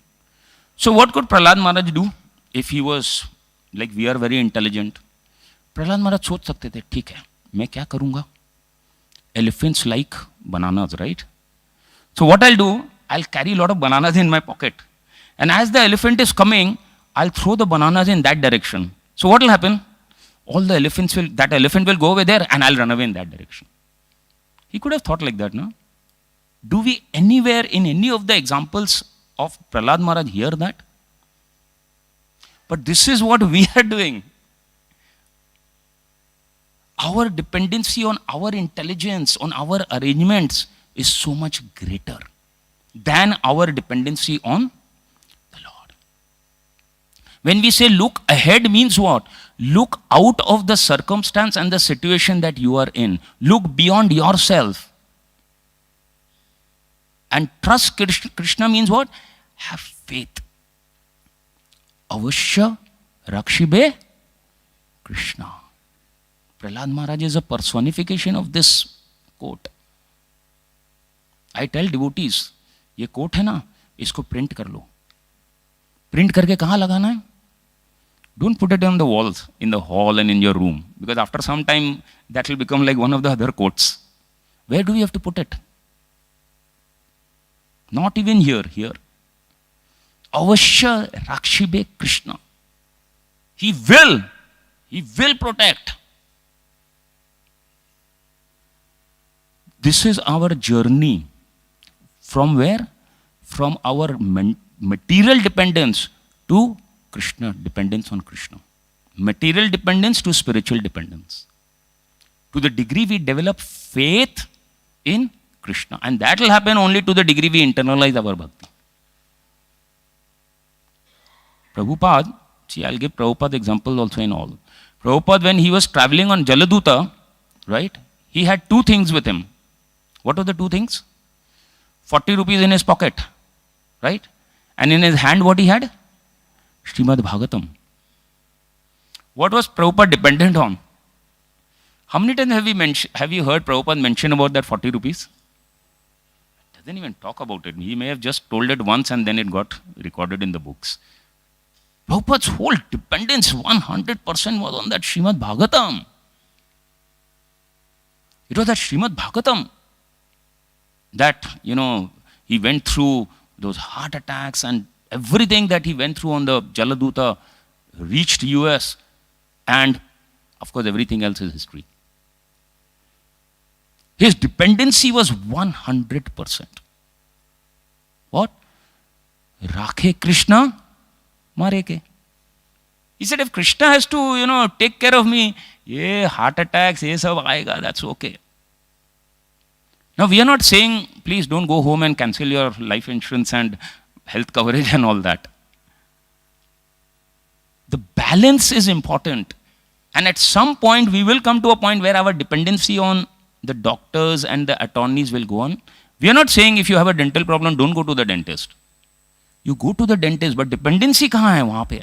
So what could Prahlad Maharaj do if he was, like we are very intelligent? Prahlad Maharaj सोच सकते थे, ठीक है, मैं क्या करूँगा? Elephants like bananas, right? So what I'll do, I'll carry a lot of bananas in my pocket. And as the elephant is coming, I'll throw the bananas in that direction. So what will happen? All the elephants will, that elephant will go over there and I'll run away in that direction. He could have thought like that, no? Do we anywhere in any of the examples of Prahlad Maharaj hear that? But this is what we are doing. Our dependency on our intelligence, on our arrangements is so much greater than our dependency on the Lord. When we say look ahead means what? Look out of the circumstance and the situation that you are in. Look beyond yourself. And trust Krishna means what? Have faith. Avashya Rakshibe Krishna. Prahlad Maharaj is a personification of this quote. I tell devotees, ये quote है ना, इसको print कर लो. Print करके कहाँ लगाना है? Don't put it on the walls, in the hall and in your room. Because after some time, that will become like one of the other quotes. Where do we have to put it? Not even here, here. Avashya Rakshibe Krishna. He will protect. This is our journey. From where? From our material dependence to Krishna, dependence on Krishna. Material dependence to spiritual dependence. To the degree we develop faith in Krishna. And that will happen only to the degree we internalize our bhakti. Prabhupada, see, I'll give Prabhupada example also in all. Prabhupada, when he was traveling on Jaladuta, right, he had two things with him. What were the two things? 40 rupees in his pocket, right? And in his hand, what he had? Srimad Bhagavatam. What was Prabhupada dependent on? How many times have you heard Prabhupada mention about that 40 rupees? Doesn't even talk about it. He may have just told it once and then it got recorded in the books. Prabhupada's whole dependence, 100% was on that Srimad Bhagavatam. It was that Srimad Bhagavatam that, he went through those heart attacks and everything that he went through on the Jaladuta, reached US, and of course everything else is history. His dependency was 100%. What? Rakhe Krishna, mare ke. He said, if Krishna has to, take care of me, heart attacks, sab aayega, that's okay. Now, we are not saying, please don't go home and cancel your life insurance and health coverage and all that. The balance is important. And at some point, we will come to a point where our dependency on the doctors and the attorneys will go on. We are not saying if you have a dental problem, don't go to the dentist. You go to the dentist, but dependency kahan hai wahan pe?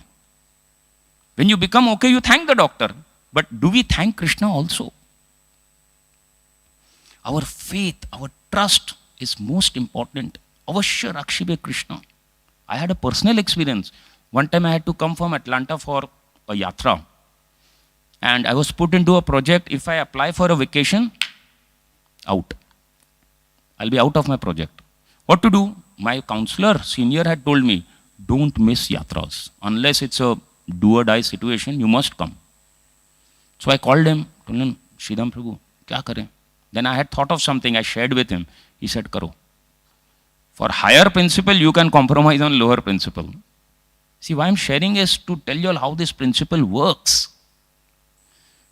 When you become okay, you thank the doctor. But do we thank Krishna also? Our faith, our trust is most important. Avashya Rakshibe Krishna. I had a personal experience. One time I had to come from Atlanta for a yatra. And I was put into a project. If I apply for a vacation, out. I'll be out of my project. What to do? My counselor, senior, had told me, don't miss yatras. Unless it's a do or die situation, you must come. So I called him, told him, Shridham Prabhu, kya kare? Then I had thought of something, I shared with him. He said, Karo. For higher principle, you can compromise on lower principle. See, why I'm sharing is to tell you all how this principle works.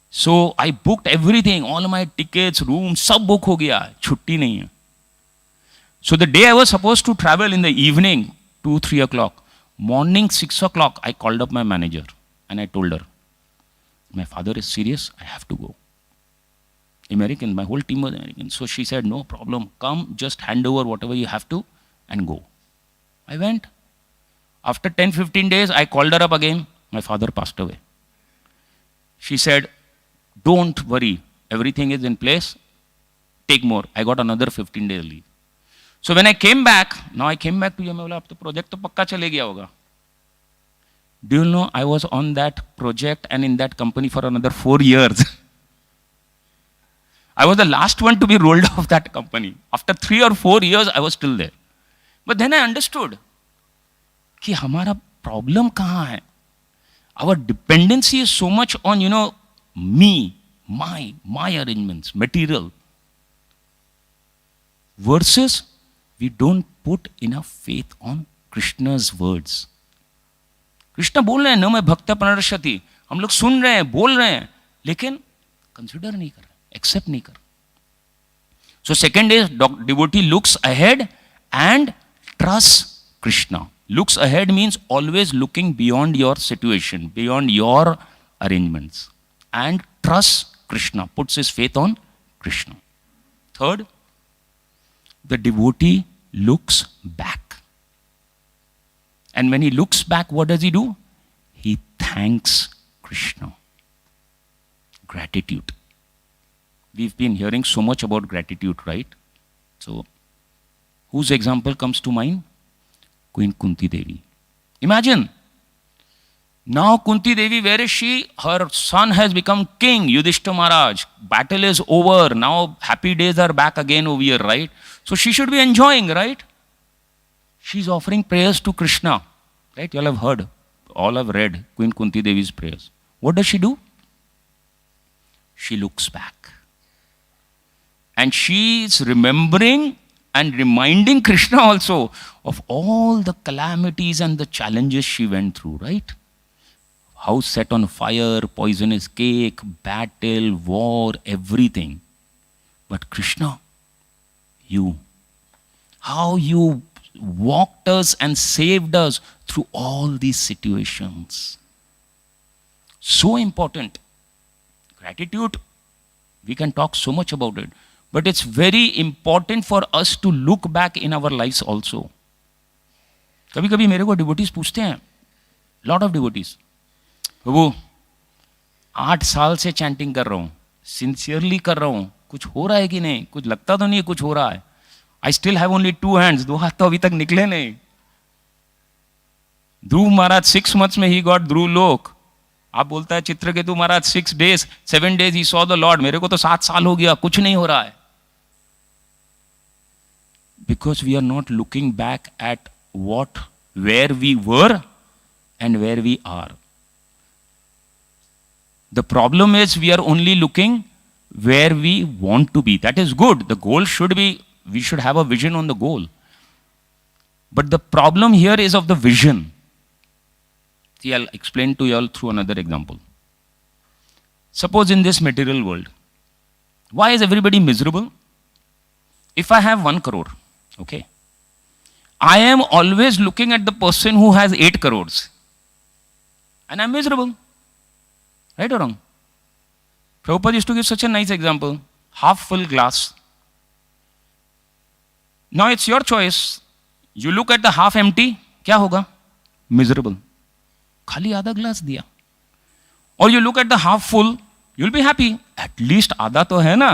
So I booked everything, all my tickets, rooms, sab book ho gaya, chutti nahi hai. So the day I was supposed to travel in the evening, 2-3 o'clock, morning 6 o'clock, I called up my manager and I told her, my father is serious, I have to go. American, my whole team was American. So she said, no problem, come, just hand over whatever you have to and go. I went. After 10-15 days, I called her up again. My father passed away. She said, don't worry, everything is in place, take more. I got another 15 days leave. So when I came back, now I came back to you, ab to project to pakka chale gaya hoga. Do you know, I was on that project and in that company for another 4 years. I was the last one to be rolled off that company. After 3 or 4 years, I was still there. But then I understood कि हमारा problem कहाँ है? Our dependency is so much on, me, my arrangements, material. Versus, we don't put enough faith on Krishna's words. Krishna बोल रहे हैं, न मैं भक्त प्रणश्यति. हम लोग सुन रहे हैं, बोल रहे हैं, लेकिन consider नहीं कर रहे. Accept nahi kar. So second is devotee looks ahead and trusts Krishna. Looks ahead means always looking beyond your situation, beyond your arrangements. And trusts Krishna, puts his faith on Krishna. Third, the devotee looks back. And when he looks back, what does he do? He thanks Krishna. Gratitude. We've been hearing so much about gratitude, right? So, whose example comes to mind? Queen Kunti Devi. Imagine, now Kunti Devi, where is she? Her son has become king, Yudhishthira Maharaj. Battle is over. Now happy days are back again over here, right? So she should be enjoying, right? She's offering prayers to Krishna, right? You all have heard, all have read Queen Kunti Devi's prayers. What does she do? She looks back. And she is remembering and reminding Krishna also of all the calamities and the challenges she went through, right? House set on fire, poisonous cake, battle, war, everything. But Krishna, you. How you walked us and saved us through all these situations. So important. Gratitude, we can talk so much about it, but it's very important for us to look back in our lives also. कभी कभी मेरे को devotees पूछते हैं, lot of devotees, प्रभु 8 साल से chanting कर रहा हूँ, सिंसियरली कर रहा हूँ, कुछ हो रहा है कि नहीं, कुछ लगता तो नहीं है कुछ हो रहा है. I still have only 2 hands, 2 हाथ तो अभी तक निकले नहीं. ध्रुव महाराज 6 months में ही गॉट ध्रुव लोक. आप बोलता है चित्रकेतु महाराज 6 days, 7 days he saw the Lord. मेरे को तो 7 साल हो गया, कुछ नहीं हो रहा है. Because we are not looking back at what, where we were and where we are. The problem is we are only looking where we want to be. That is good. The goal should be, we should have a vision on the goal. But the problem here is of the vision. See, I'll explain to you all through another example. Suppose in this material world, why is everybody miserable? If I have 1 crore, okay, I am always looking at the person who has 8 crores and I'm miserable. Right or wrong? Prabhupada used to give such a nice example. Half full glass. Now it's your choice. You look at the half empty, क्या होगा? Miserable. खाली आधा glass दिया. Or you look at the half full, you'll be happy. At least आधा तो है ना.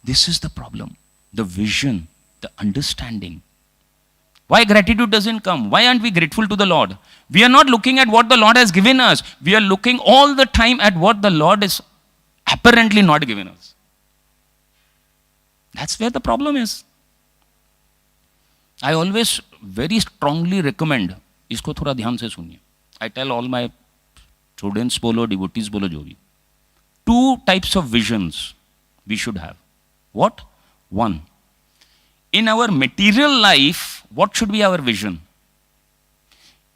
This is the problem. The vision. The understanding. Why gratitude doesn't come? Why aren't we grateful to the Lord? We are not looking at what the Lord has given us. We are looking all the time at what the Lord is apparently not given us. That's where the problem is. I always very strongly recommend, इसको थोड़ा ध्यान से सुनिए. I tell all my students बोलो, devotees बोलो, जो भी. 2 types of visions we should have. What? 1. In our material life, what should be our vision?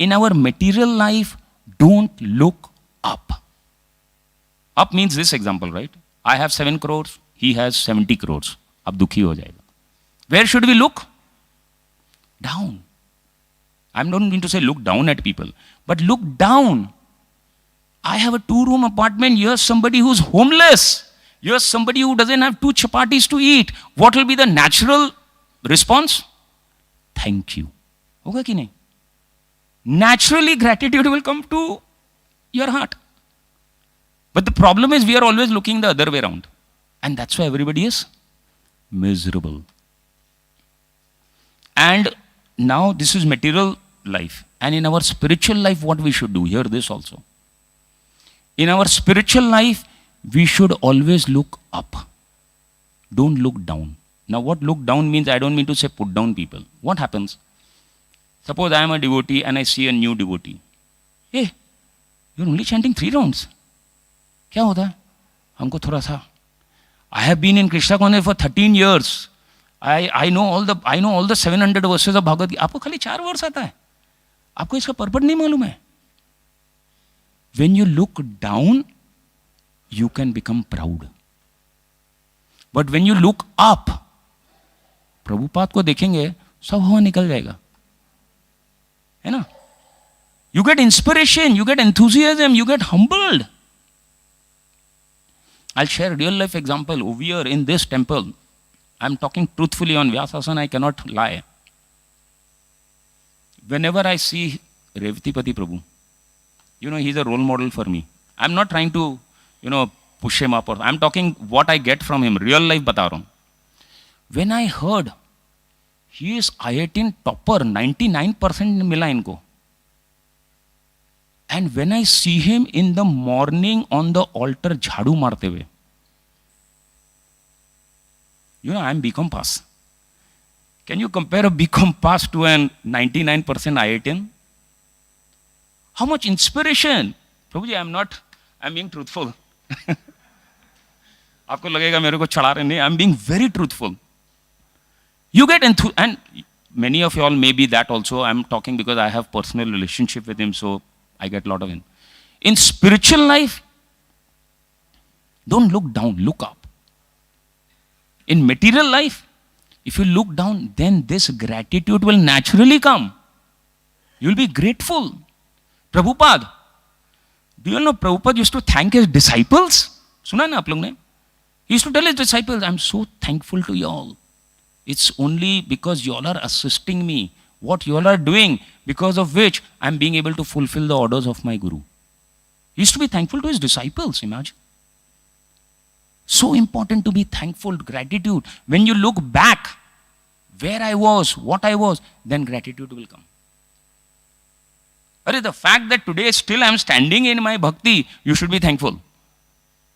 In our material life, don't look up. Up means this example, right? I have 7 crores, he has 70 crores. अब दुखी हो जाएगा. Where should we look? Down. I'm not going to say look down at people, but look down. I have a 2-room apartment. Here's somebody who's homeless. Here's somebody who doesn't have 2 chapatis to eat. What will be the natural response? Thank you. होगा कि नहीं? Naturally gratitude will come to your heart. But the problem is we are always looking the other way around. And that's why everybody is miserable. And now this is material life. And in our spiritual life, what we should do? Hear this also. In our spiritual life, we should always look up. Don't look down. Now what look down means, I don't mean to say put down people. What happens? Suppose I am a devotee and I see a new devotee. Hey, you're only chanting 3 rounds. क्या होता है? हमको थोड़ा सा. I have been in Krishna consciousness for 13 years. I know all the 700 verses of Bhagavad Gita. आपको खाली 4 वर्ष आता है. आपको इसका पर्पट नहीं मालूम है. When you look down, you can become proud. But when you look up, Prabhupada को देखेंगे, सब हवा निकल जाएगा. है ना? You get inspiration, you get enthusiasm, you get humbled. I'll share a real life example over here in this temple. I'm talking truthfully on Vyasasana, I cannot lie. Whenever I see Revatipati Prabhu, he's a role model for me. I'm not trying to, push him up, or I'm talking what I get from him. Real life bata raha hu. When I heard he is IIT topper, 99% mila inko. And when I see him in the morning on the altar jhadu marte hue, I'm BCom pass. Can you compare a BCom pass to an 99% IIT? How much inspiration? Prabhuji, I'm being truthful. आपको लगेगा मेरे को चढ़ा रहे नहीं. I'm being very truthful. You get and many of you all may be that also. I'm talking because I have personal relationship with him, so I get a lot of him. In spiritual life, don't look down, look up. In material life, if you look down, then this gratitude will naturally come. You will be grateful. Prabhupada, do you know Prabhupada used to thank his disciples? Suna na aap log ne? He used to tell his disciples, I'm so thankful to you all. It's only because you all are assisting me. What you all are doing, because of which I'm being able to fulfill the orders of my Guru. He used to be thankful to his disciples, imagine. So important to be thankful, gratitude. When you look back, where I was, what I was, then gratitude will come. But the fact that today still I'm standing in my bhakti, you should be thankful.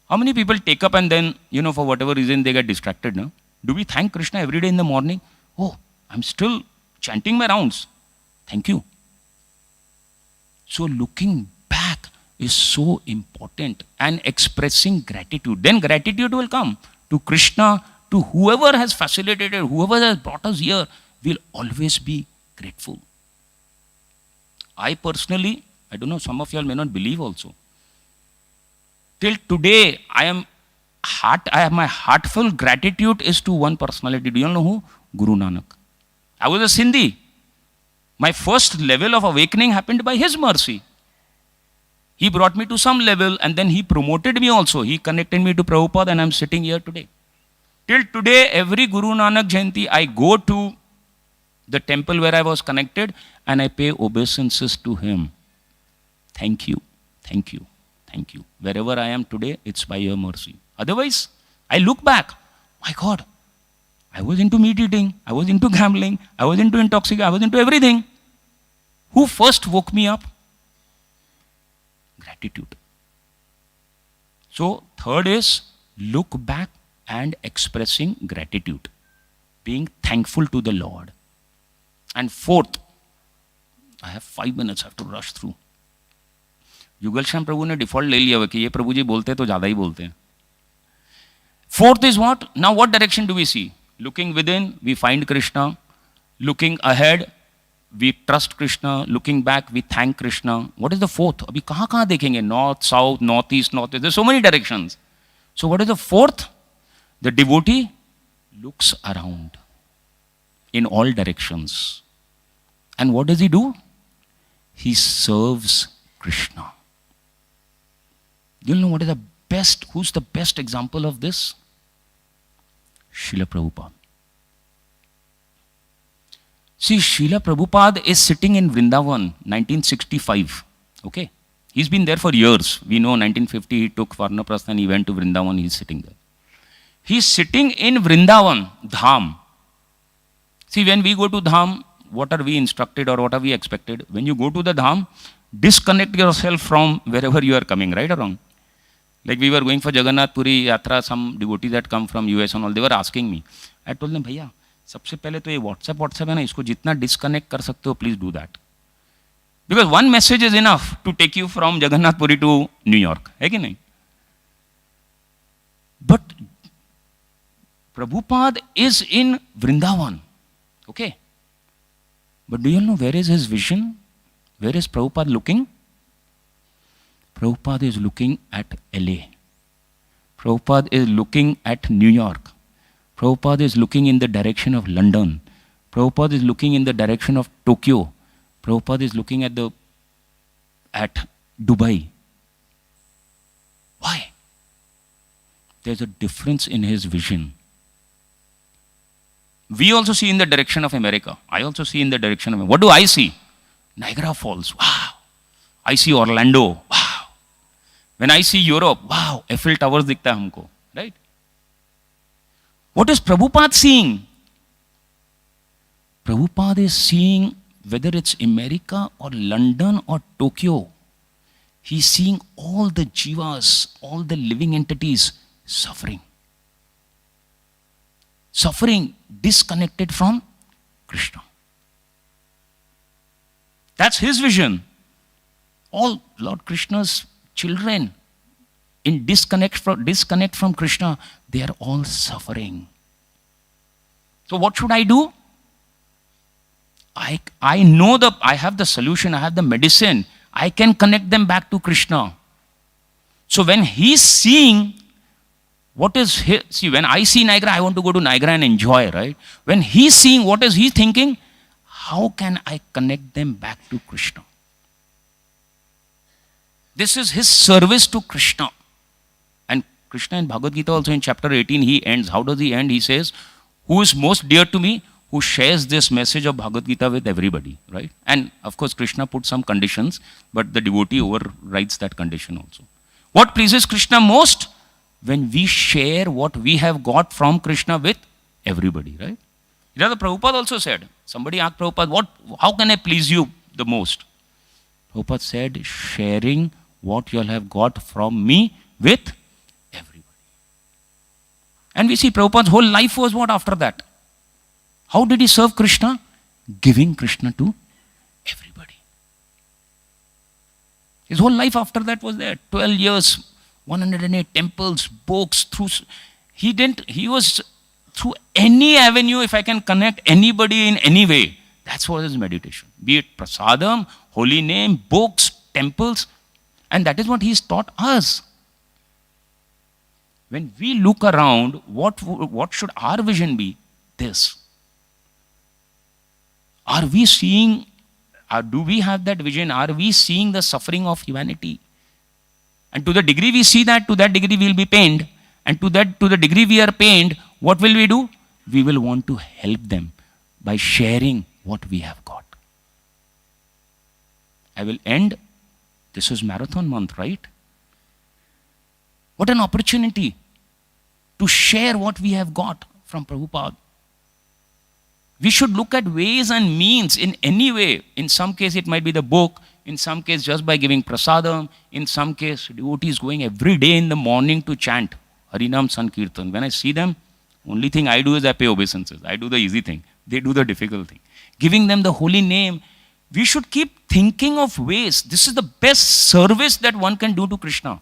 How many people take up and then, for whatever reason they get distracted, no? Do we thank Krishna every day in the morning? Oh, I'm still chanting my rounds. Thank you. So looking back is so important and expressing gratitude. Then gratitude will come to Krishna, to whoever has facilitated, whoever has brought us here, will always be grateful. I personally, I don't know, some of you all may not believe also. Till today, my heartfelt gratitude is to one personality. Do you all know who? Guru Nanak. I was a Sindhi. My first level of awakening happened by his mercy. He brought me to some level and then he promoted me also. He connected me to Prabhupada and I'm sitting here today. Till today, every Guru Nanak Jayanti, I go to the temple where I was connected and I pay obeisances to him. Thank you, thank you, thank you. Wherever I am today, it's by your mercy. Otherwise, I look back, my God, I was into meat eating, I was into gambling, I was into intoxication, I was into everything. Who first woke me up? Gratitude. So, third is look back and expressing gratitude, being thankful to the Lord. And fourth, I have 5 minutes, I have to rush through. युगल श्याम प्रभु ने default ले लिया हुआ कि ये प्रभु जी बोलते तो ज़्यादा ही बोलते हैं. Fourth is what? Now what direction do we see? Looking within, we find Krishna. Looking ahead, we trust Krishna. Looking back, we thank Krishna. What is the fourth? अभी कहाँ कहाँ देखेंगे? North, south, northeast, northwest. There's so many directions. So what is the fourth? The devotee looks around in all directions. And what does he do? He serves Krishna. Do you know what is the best, who's the best example of this? Srila Prabhupada. See, Srila Prabhupada is sitting in Vrindavan, 1965. Okay? He's been there for years. We know 1950 he took Varnaprastha and he went to Vrindavan, he's sitting there. He's sitting in Vrindavan, Dham. See, when we go to Dham, what are we instructed or what are we expected? When you go to the Dham, disconnect yourself from wherever you are coming, right or wrong? Like we were going for Jagannath Puri Yatra, some devotees that come from US and all, they were asking me. I told them, भैया, सबसे पहले तो ये WhatsApp है ना, इसको जितना disconnect कर सकते हो, please do that. Because one message is enough to take you from Jagannath Puri to New York. है कि नहीं? But Prabhupada is in Vrindavan. Okay? But do you know where is his vision? Where is Prabhupada looking? Prabhupada is looking at LA. Prabhupada is looking at New York. Prabhupada is looking in the direction of London. Prabhupada is looking in the direction of Tokyo. Prabhupada is looking at Dubai. Why? There's a difference in his vision. We also see in the direction of America. I also see in the direction of America. What do I see? Niagara Falls. Wow. I see Orlando. Wow. When I see Europe, wow, Eiffel Towers दिखता है हमको, right? What is Prabhupada seeing? Prabhupada is seeing whether it's America or London or Tokyo. He's seeing all the jivas, all the living entities suffering. Suffering, disconnected from Krishna. That's his vision. All Lord Krishna's children in disconnect from Krishna, they are all suffering. So what should I do? I know I have the solution, I have the medicine. I can connect them back to Krishna. So when he's seeing What is his, see, when I see Niagara, I want to go to Niagara and enjoy, right? When he's seeing, what is he thinking? How can I connect them back to Krishna? This is his service to Krishna. And Krishna in Bhagavad Gita also in chapter 18, he ends. How does he end? He says, who is most dear to me? Who shares this message of Bhagavad Gita with everybody, right? And of course, Krishna put some conditions, but the devotee overrides that condition also. What pleases Krishna most? When we share what we have got from Krishna with everybody, right? You know, the Prabhupada also said, somebody asked Prabhupada, how can I please you the most? Prabhupada said, sharing what you all have got from me with everybody. And we see Prabhupada's whole life was what after that? How did he serve Krishna? Giving Krishna to everybody. His whole life after that was there. 12 years, 108 temples, books, he was through any avenue, if I can connect anybody in any way. That's what his meditation. Be it prasadam, holy name, books, temples. And that is what he's taught us. When we look around, what should our vision be? This. Are we seeing, do we have that vision? Are we seeing the suffering of humanity? And to the degree we see that, to that degree we will be pained. And to the degree we are pained, what will we do? We will want to help them by sharing what we have got. I will end. This is marathon month, right? What an opportunity to share what we have got from Prabhupada. We should look at ways and means in any way. In some case, it might be the book. In some case, just by giving prasadam. In some case, devotees going every day in the morning to chant Harinam Sankirtan. When I see them, only thing I do is I pay obeisances. I do the easy thing. They do the difficult thing. Giving them the holy name. We should keep thinking of ways. This is the best service that one can do to Krishna.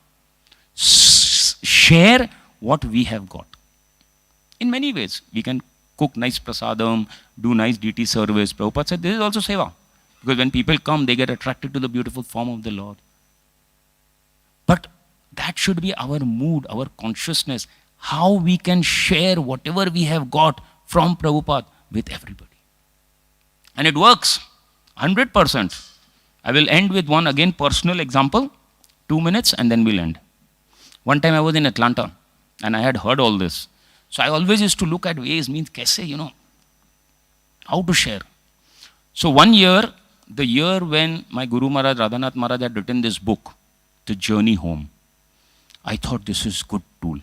Share what we have got. In many ways. We can cook nice prasadam, do nice deity service. Prabhupada said this is also seva. Because when people come, they get attracted to the beautiful form of the Lord. But that should be our mood, our consciousness. How we can share whatever we have got from Prabhupada with everybody. And it works. 100%. I will end with one again personal example. 2 minutes and then we'll end. One time I was in Atlanta and I had heard all this. So I always used to look at ways, means kaise, how to share. So one year, the year when my Guru Maharaj, Radhanath Maharaj had written this book, The Journey Home, I thought this is good tool.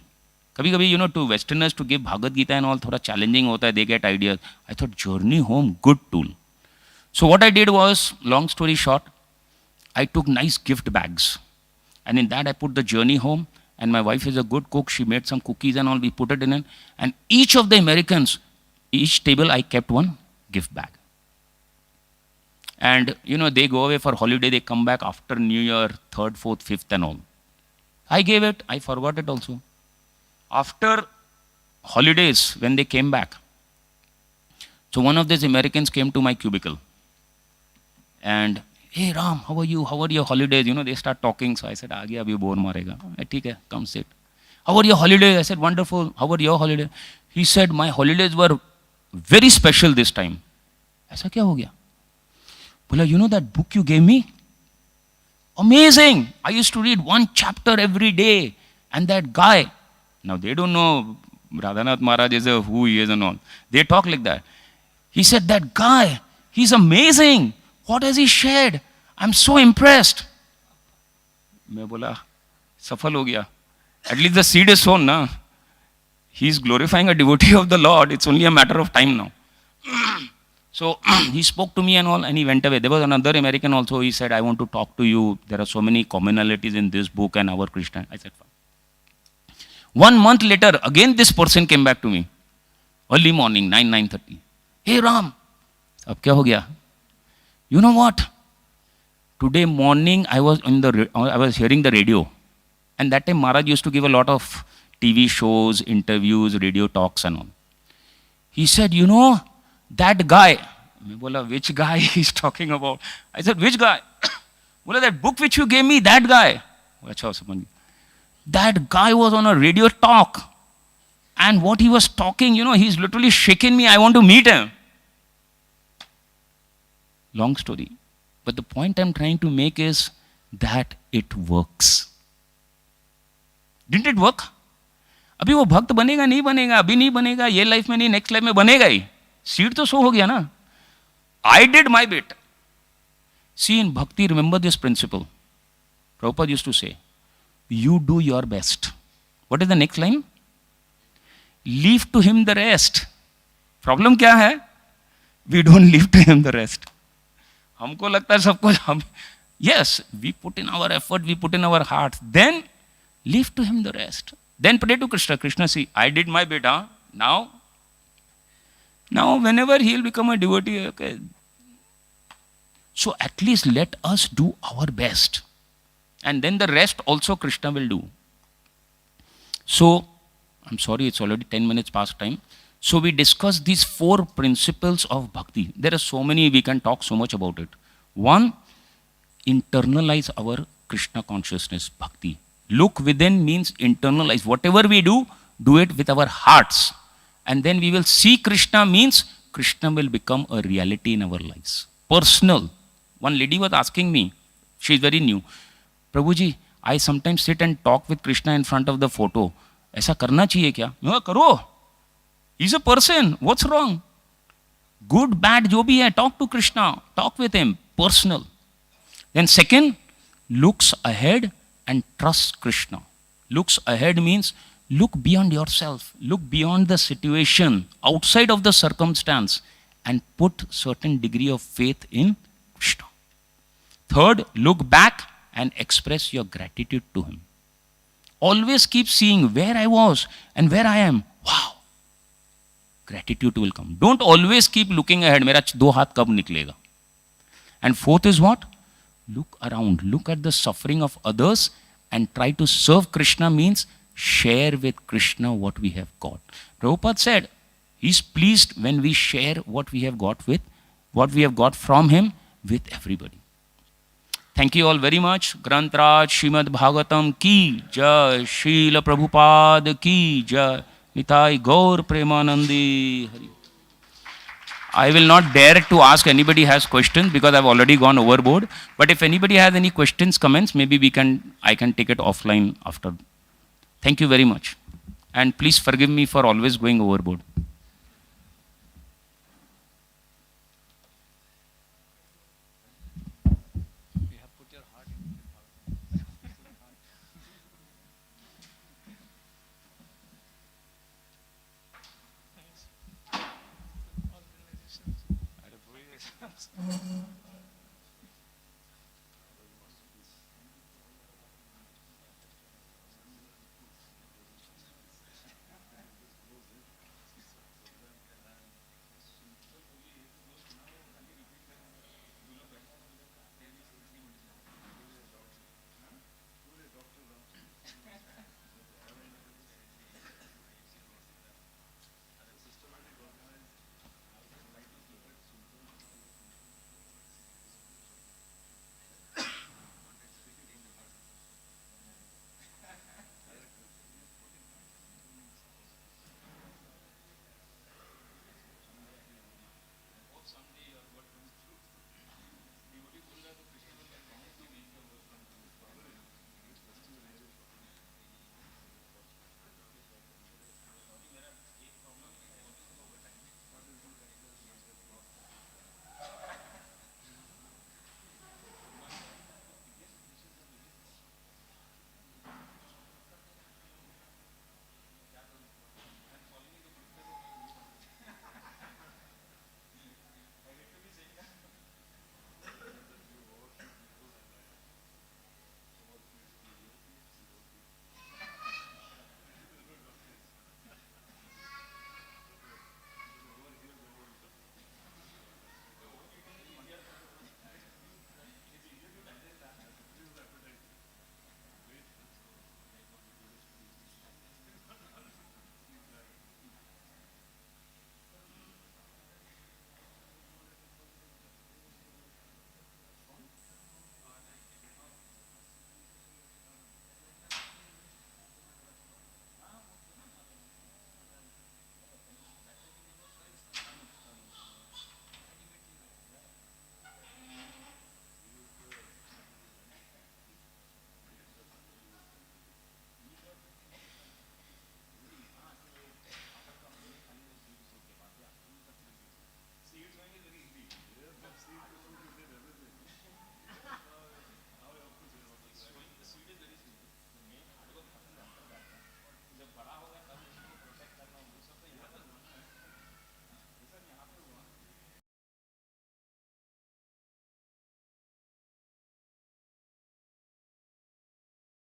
Kabhi, to Westerners to give Bhagavad Gita and all, thoda challenging hota hai, they get ideas. I thought Journey Home, good tool. So what I did was, long story short, I took nice gift bags. And in that I put the Journey Home. And my wife is a good cook. She made some cookies and all. We put it in it. And each of the Americans, each table I kept one gift bag. And, they go away for holiday. They come back after New Year, 3rd, 4th, 5th and all. I gave it. I forgot it also. After holidays, when they came back, so one of these Americans came to my cubicle. And, hey Ram, how are you? How are your holidays? They start talking. So I said, Aage abhi bore marega. Theek hai, come sit. How are your holidays? I said, wonderful. How are your holidays? He said, my holidays were very special this time. Aisa kya ho gaya? Bola, that book you gave me? Amazing. I used to read one chapter every day. And that guy, now they don't know Radhanath Maharaj is who he is and all. They talk like that. He said, that guy, he's amazing. What has he shared? I'm so impressed. मैं बोला सफल हो गया. At least the seed is sown, na. He is glorifying a devotee of the Lord. It's only a matter of time now. So he spoke to me and all, and he went away. There was another American also. He said, I want to talk to you. There are so many commonalities in this book and our Krishna. I said, fine. 1 month later, again this person came back to me. Early morning, 9:30. Hey Ram, ab kya ho gaya? You know what? Today morning I was hearing the radio. And that time Maharaj used to give a lot of TV shows, interviews, radio talks and all. He said, that guy. I bola, which guy he's talking about? I said, which guy? Bola, that book which you gave me, that guy. That guy was on a radio talk. And what he was talking, he's literally shaking me. I want to meet him. Long story. But the point I'm trying to make is that it works. Didn't it work? अभी वो भक्त बनेगा नहीं बनेगा, अभी नहीं बनेगा, ये लाइफ में नहीं, नेक्स्ट लाइफ में बनेगा ही. सीड तो शो हो गया ना. I did my bit. See, in bhakti, remember this principle. Prabhupada used to say, you do your best. What is the next line? Leave to him the rest. Problem क्या है? We don't leave to him the rest. हमको लगता है सब कुछ हम. Yes, we put in our effort, we put in our hearts. Then leave to him the rest. Then pray to Krishna. Krishna, see, I did my bit. Now, whenever he will become a devotee, okay. So at least let us do our best. And then the rest also Krishna will do. So, I'm sorry, it's already 10 minutes past time. So we discussed these 4 principles of bhakti. There are so many, we can talk so much about it. 1, internalize our Krishna consciousness, bhakti. Look within means internalize. Whatever we do it with our hearts. And then we will see Krishna means Krishna will become a reality in our lives. Personal. One lady was asking me, she is very new, Prabhuji, I sometimes sit and talk with Krishna in front of the photo. ऐसा करना चाहिए क्या? मैं करो. He's a person. What's wrong? Good, bad, जो भी है, talk to Krishna. Talk with him. Personal. Then second, looks ahead and trust Krishna. Looks ahead means look beyond yourself. Look beyond the situation, outside of the circumstance, and put certain degree of faith in Krishna. Third, look back and express your gratitude to him. Always keep seeing where I was and where I am. Wow. Gratitude will come. Don't always keep looking ahead. मेरा 2 हाथ कब निकलेगा? And fourth is what? Look around. Look at the suffering of others and try to serve Krishna means share with Krishna what we have got. Prabhupada said, he's pleased when we share what we have got from him with everybody. Thank you all very much. Grantraj Srimad Bhagavatam ki jai, Srila Prabhupada ki jai, Nitai Gaur Premanandi Hari. I will not dare to ask anybody has questions because I've already gone overboard. But if anybody has any questions, comments, maybe I can take it offline after. Thank you very much. And please forgive me for always going overboard.